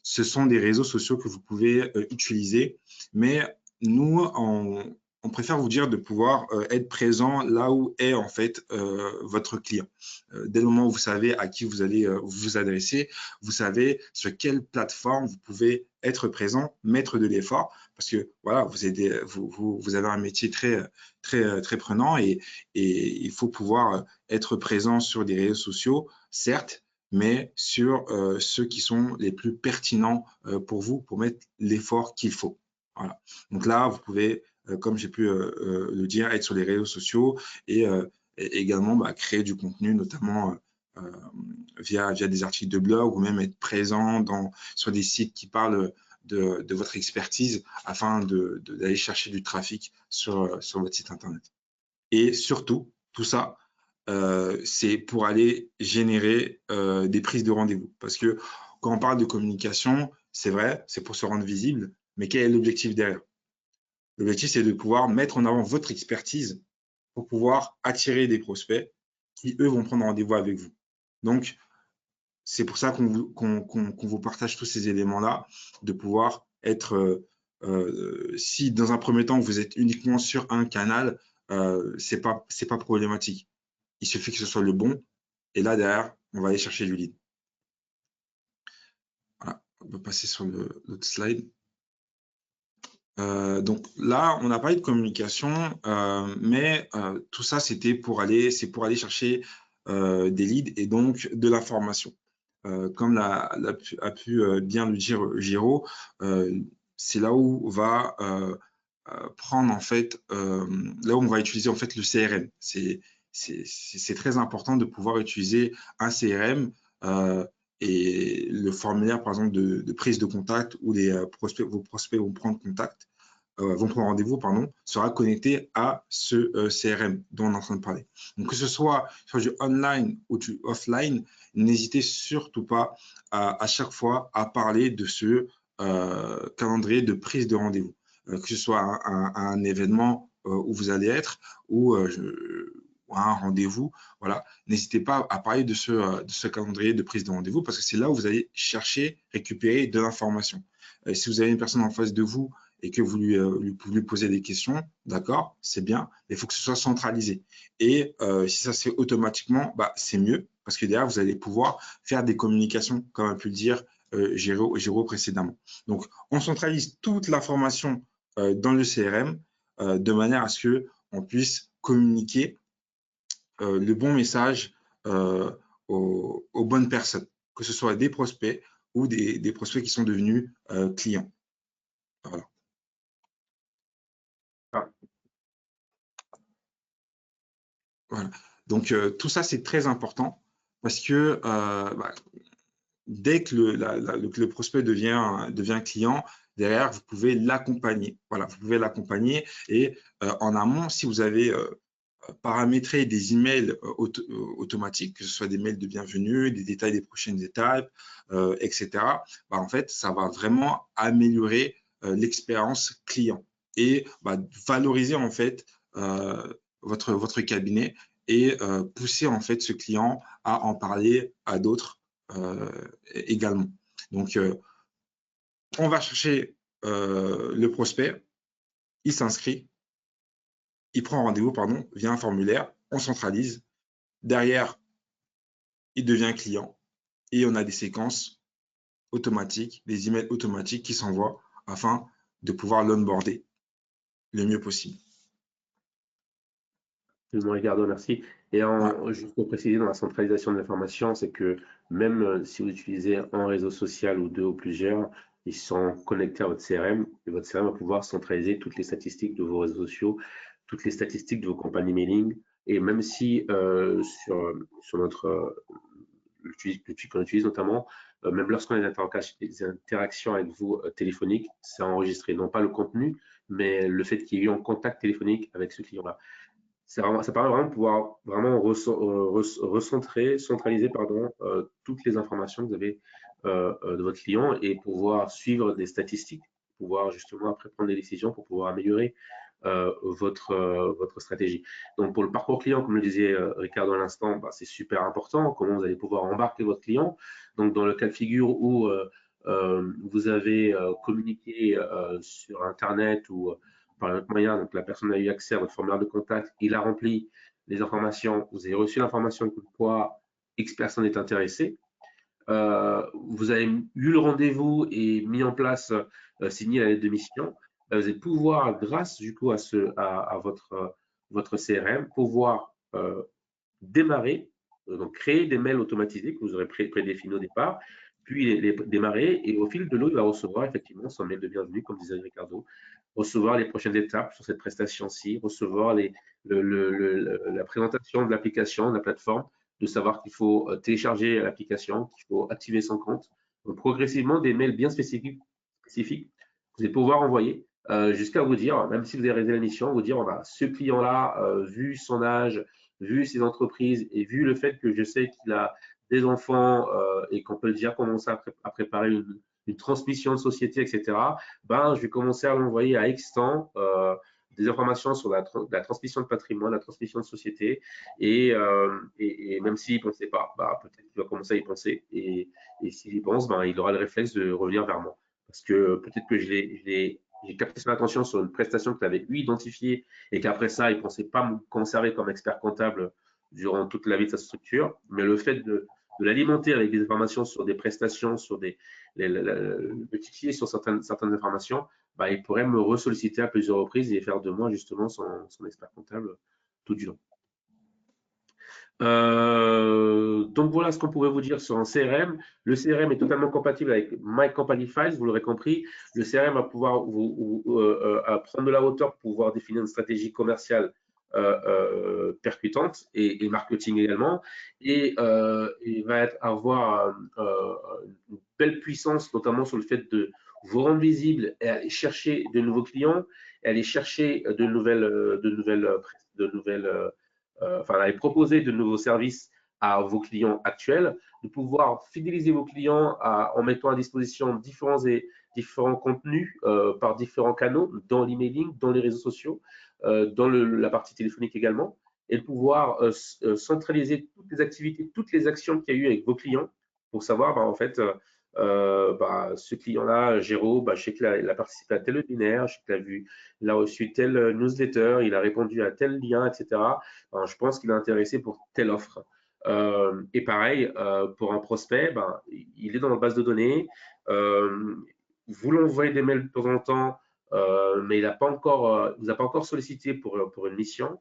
Ce sont des réseaux sociaux que vous pouvez utiliser, mais nous, on préfère vous dire de pouvoir être présent là où est en fait votre client. Dès le moment où vous savez à qui vous allez vous adresser, vous savez sur quelle plateforme vous pouvez être présent, mettre de l'effort, parce que voilà, vous avez un métier très prenant et il faut pouvoir être présent sur des réseaux sociaux, certes, mais sur ceux qui sont les plus pertinents pour vous, pour mettre l'effort qu'il faut. Voilà. Donc là, vous pouvez, comme j'ai pu le dire, être sur les réseaux sociaux et également créer du contenu, notamment via des articles de blog ou même être présent sur des sites qui parlent de votre expertise afin d'aller chercher du trafic sur votre site internet. Et surtout, tout ça, c'est pour aller générer des prises de rendez-vous. Parce que quand on parle de communication, c'est vrai, c'est pour se rendre visible, mais quel est l'objectif derrière? L'objectif, c'est de pouvoir mettre en avant votre expertise pour pouvoir attirer des prospects qui, eux, vont prendre rendez-vous avec vous. Donc, c'est pour ça qu'on vous partage tous ces éléments-là, de pouvoir être, si dans un premier temps, vous êtes uniquement sur un canal, c'est pas problématique. Il suffit que ce soit le bon, et là, derrière, on va aller chercher du lead. Voilà, on peut passer sur l'autre slide. Donc là, on a parlé de communication, mais tout ça, c'est pour aller chercher des leads et donc de l'information. Comme a pu bien le dire Géraud, c'est là où on va prendre en fait, là où on va utiliser en fait le CRM. C'est très important de pouvoir utiliser un CRM et le formulaire par exemple de prise de contact où vos prospects vont prendre contact. vont prendre rendez-vous, pardon, sera connecté à ce CRM dont on est en train de parler. Donc, que ce soit sur du online ou du offline, n'hésitez surtout pas à chaque fois à parler de ce calendrier de prise de rendez-vous, que ce soit un événement où vous allez être ou un rendez-vous. Voilà, n'hésitez pas à parler de ce calendrier de prise de rendez-vous parce que c'est là où vous allez chercher, récupérer de l'information. Si vous avez une personne en face de vous et que vous lui posez des questions, d'accord, c'est bien, mais il faut que ce soit centralisé. Et si ça se fait automatiquement, bah, c'est mieux parce que derrière, vous allez pouvoir faire des communications, comme a pu le dire Géraud précédemment. Donc, on centralise toute l'information dans le CRM de manière à ce qu'on puisse communiquer le bon message aux bonnes personnes, que ce soit des prospects ou des prospects qui sont devenus clients. Voilà. Ah. Voilà. Donc, tout ça, c'est très important parce que dès que le prospect devient client, derrière, vous pouvez l'accompagner. Voilà, vous pouvez l'accompagner et en amont, si vous avez paramétrer des emails automatiques, que ce soit des mails de bienvenue, des détails des prochaines étapes, etc. Bah, en fait, ça va vraiment améliorer l'expérience client et valoriser en fait votre cabinet et pousser en fait ce client à en parler à d'autres également. Donc, on va chercher le prospect, il s'inscrit, il prend rendez-vous, pardon, via un formulaire, on centralise. Derrière, il devient client et on a des séquences automatiques, des emails automatiques qui s'envoient afin de pouvoir l'onboarder le mieux possible. Ricardo, merci. Et Ouais. juste pour préciser, dans la centralisation de l'information, c'est que même si vous utilisez un réseau social ou deux ou plusieurs, ils sont connectés à votre CRM et votre CRM va pouvoir centraliser toutes les statistiques de vos réseaux sociaux, toutes les statistiques de vos compagnies mailing. Et même si sur notre l'outil qu'on utilise notamment, même lorsqu'on a des interactions avec vous téléphoniques, c'est enregistré, non pas le contenu, mais le fait qu'il y ait eu un contact téléphonique avec ce client-là. Ça permet vraiment de pouvoir vraiment recentrer, centraliser pardon, toutes les informations que vous avez de votre client et pouvoir suivre des statistiques, pouvoir justement après prendre des décisions pour pouvoir améliorer votre stratégie. Donc pour le parcours client, comme le disait Ricardo à l'instant, bah, c'est super important, comment vous allez pouvoir embarquer votre client. Donc dans le cas de figure où vous avez communiqué sur Internet ou par un autre moyen, donc la personne a eu accès à votre formulaire de contact, il a rempli les informations, vous avez reçu l'information que quoi X personne est intéressée, vous avez eu le rendez-vous et mis en place, signé la lettre de mission, vous allez pouvoir, grâce du coup à votre CRM, pouvoir démarrer, donc créer des mails automatisés que vous aurez prédéfinis au départ, puis les démarrer et au fil de l'eau, il va recevoir effectivement son mail de bienvenue, comme disait Ricardo, recevoir les prochaines étapes sur cette prestation-ci, recevoir la présentation de l'application, de la plateforme, de savoir qu'il faut télécharger l'application, qu'il faut activer son compte. Donc, progressivement, des mails bien spécifiques, vous allez pouvoir envoyer jusqu'à vous dire, même si vous avez réalisé la mission, vous dire, bah, ce client-là, vu son âge, vu ses entreprises et vu le fait que je sais qu'il a des enfants et qu'on peut déjà commencer à préparer une transmission de société, etc., ben, je vais commencer à l'envoyer à X temps des informations sur la transmission de patrimoine, la transmission de société, et même s'il ne pensait pas, bah, peut-être qu'il va commencer à y penser, et s'il y pense, ben, il aura le réflexe de revenir vers moi. Parce que peut-être que j'ai capté son attention sur une prestation qu'il avait identifiée et qu'après ça, il ne pensait pas me conserver comme expert comptable durant toute la vie de sa structure, mais le fait de l'alimenter avec des informations sur des prestations, sur le titiller sur certaines informations, bah, il pourrait me ressolliciter à plusieurs reprises et faire de moi justement son expert comptable tout du long. Donc voilà ce qu'on pouvait vous dire sur un CRM. Le CRM est totalement compatible avec My Company Files, vous l'aurez compris. Le CRM va pouvoir prendre de la hauteur pour pouvoir définir une stratégie commerciale percutante et marketing également. Et il va avoir une belle puissance, notamment sur le fait de vous rendre visible et aller chercher de nouveaux clients, et aller chercher enfin, aller proposer de nouveaux services à vos clients actuels, de pouvoir fidéliser vos clients en mettant à disposition différents contenus par différents canaux, dans l'emailing, dans les réseaux sociaux, dans la partie téléphonique également, et de pouvoir centraliser toutes les activités, toutes les actions qu'il y a eu avec vos clients pour savoir, en fait, ce client-là, Géraud, je sais qu'il a participé à tel webinaire, je sais il a reçu tel newsletter, il a répondu à tel lien, etc. Je pense qu'il est intéressé pour telle offre. Et pareil, pour un prospect, il est dans la base de données. Vous l'envoyez des mails de temps en temps, mais il vous a pas encore sollicité pour une mission.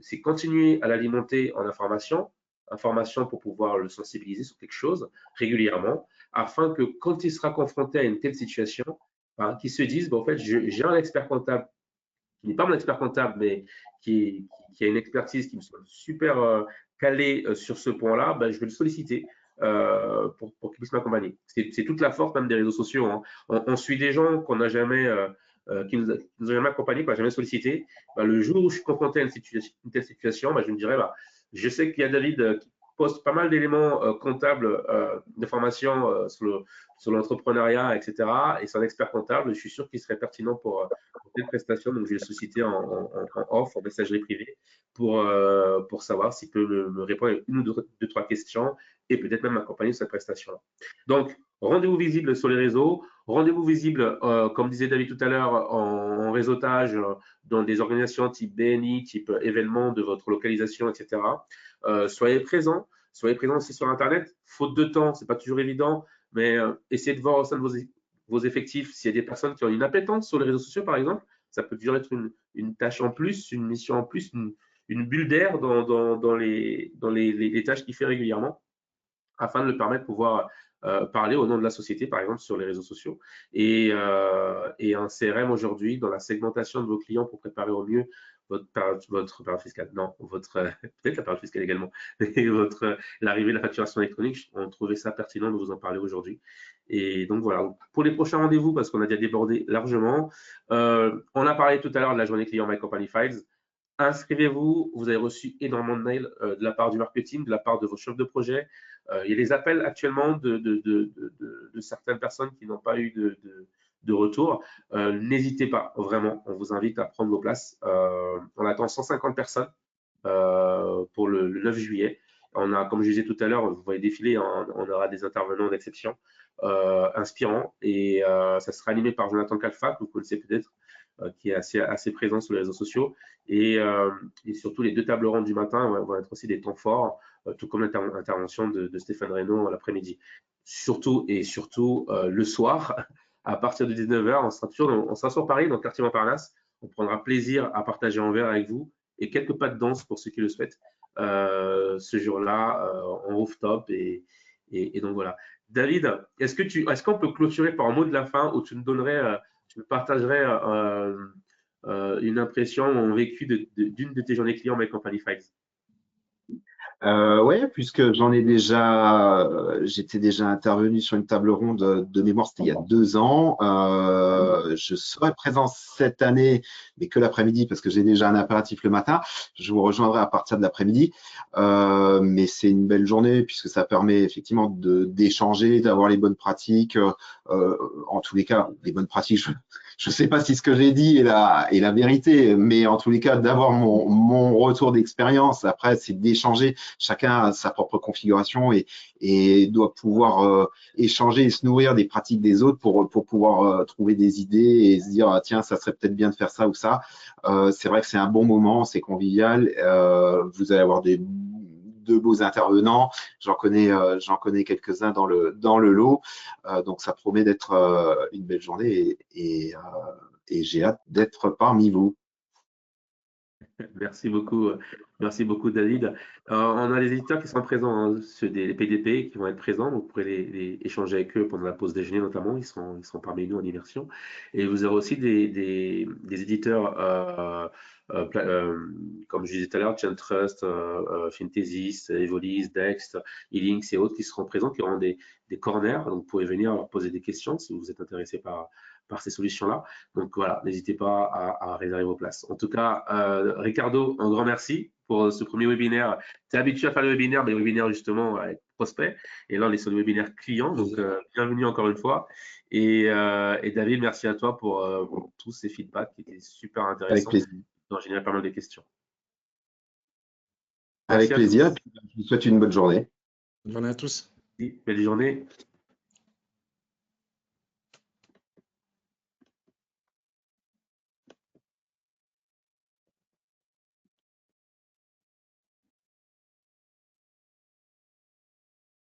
C'est continuer à l'alimenter en information pour pouvoir le sensibiliser sur quelque chose régulièrement, afin que quand il sera confronté à une telle situation, qu'il se dise, en fait, j'ai un expert comptable qui n'est pas mon expert comptable, mais qui a une expertise qui me semble super calée sur ce point-là, je vais le solliciter pour qu'il puisse m'accompagner. C'est toute la force même des réseaux sociaux, hein. On suit des gens qu'on n'a jamais, qui nous ont jamais accompagnés, qu'on n'a jamais sollicité. Le jour où je suis confronté à une telle situation, je me dirais, je sais qu'il y a David qui poste pas mal d'éléments comptables de formation sur l'entrepreneuriat, etc. Et c'est un expert comptable. Je suis sûr qu'il serait pertinent pour telle prestation. Donc, je vais le solliciter en off, en messagerie privée, pour savoir s'il peut me répondre à une ou deux, trois questions et peut-être même m'accompagner sur cette prestation. Donc, rendez-vous visible sur les réseaux, rendez-vous visible, comme disait David tout à l'heure, en réseautage dans des organisations type BNI, type événements de votre localisation, etc. Soyez présents aussi sur Internet. Faute de temps, c'est pas toujours évident, mais essayez de voir au sein de vos effectifs s'il y a des personnes qui ont une appétence sur les réseaux sociaux, par exemple. Ça peut toujours être une tâche en plus, une mission en plus, une bulle d'air dans les tâches qu'il fait régulièrement, afin de le permettre de pouvoir parler au nom de la société, par exemple, sur les réseaux sociaux. Et un CRM aujourd'hui, dans la segmentation de vos clients pour préparer au mieux votre période fiscale. Non, peut-être la période fiscale également, mais l'arrivée de la facturation électronique, on trouvait ça pertinent de vous en parler aujourd'hui. Et donc voilà, pour les prochains rendez-vous, parce qu'on a déjà débordé largement, on a parlé tout à l'heure de la journée client My Company Files. Inscrivez-vous, vous avez reçu énormément de mails de la part du marketing, de la part de vos chefs de projet. Il y a des appels actuellement de certaines personnes qui n'ont pas eu de retour. N'hésitez pas, vraiment, on vous invite à prendre vos places. On attend 150 personnes pour le 9 juillet. On a, comme je disais tout à l'heure, vous voyez défiler, on aura des intervenants d'exception inspirants, et ça sera animé par Jonathan Kalfa, que vous connaissez peut-être, qui est assez présent sur les réseaux sociaux. Et surtout, les deux tables rondes du matin vont être aussi des temps forts, tout comme l'intervention de Stéphane Reynaud l'après-midi. Surtout le soir, à partir de 19h, on sera sur Paris, dans le quartier Montparnasse. On prendra plaisir à partager un verre avec vous et quelques pas de danse pour ceux qui le souhaitent ce jour-là en rooftop. Et donc voilà. David, est-ce qu'on peut clôturer par un mot de la fin où tu me partagerais une impression ou un vécu d'une de tes journées clients My Company Files? Ouais, puisque j'étais déjà intervenu sur une table ronde de mémoire, c'était il y a 2 ans. Je serai présent cette année, mais que l'après-midi parce que j'ai déjà un impératif le matin. Je vous rejoindrai à partir de l'après-midi. Mais c'est une belle journée puisque ça permet effectivement d'échanger, d'avoir les bonnes pratiques. En tous les cas, les bonnes pratiques. Je ne sais pas si ce que j'ai dit est la vérité, mais en tous les cas, d'avoir mon retour d'expérience. Après, c'est d'échanger. Chacun a sa propre configuration et doit pouvoir échanger et se nourrir des pratiques des autres pour pouvoir trouver des idées et se dire, ah, tiens, ça serait peut-être bien de faire ça ou ça. C'est vrai que c'est un bon moment, c'est convivial. Vous allez avoir de beaux intervenants. J'en connais quelques-uns dans le lot. Donc, ça promet d'être une belle journée et j'ai hâte d'être parmi vous. Merci beaucoup David. On a les éditeurs qui sont présents, hein, ceux des PDP qui vont être présents, donc vous pourrez les échanger avec eux pendant la pause déjeuner notamment, ils sont parmi nous en immersion. Et vous aurez aussi des éditeurs comme je disais tout à l'heure, ChainTrust, Fintesis, Evolis, Dext, eLinks et autres qui seront présents, qui auront des corners. Donc, vous pouvez venir leur poser des questions si vous êtes intéressé par ces solutions-là. Donc voilà, n'hésitez pas à réserver vos places. En tout cas, Ricardo, un grand merci pour ce premier webinaire. Tu es habitué à faire les webinaires justement avec prospects. Et là, on est sur le webinaire client. Donc, bienvenue encore une fois. Et David, merci à toi pour tous ces feedbacks qui étaient super Avec intéressants. plaisir. Donc, général pas mal de questions. Avec Merci à plaisir. tous. Je vous souhaite une bonne journée. Bonne journée à tous. Belle journée.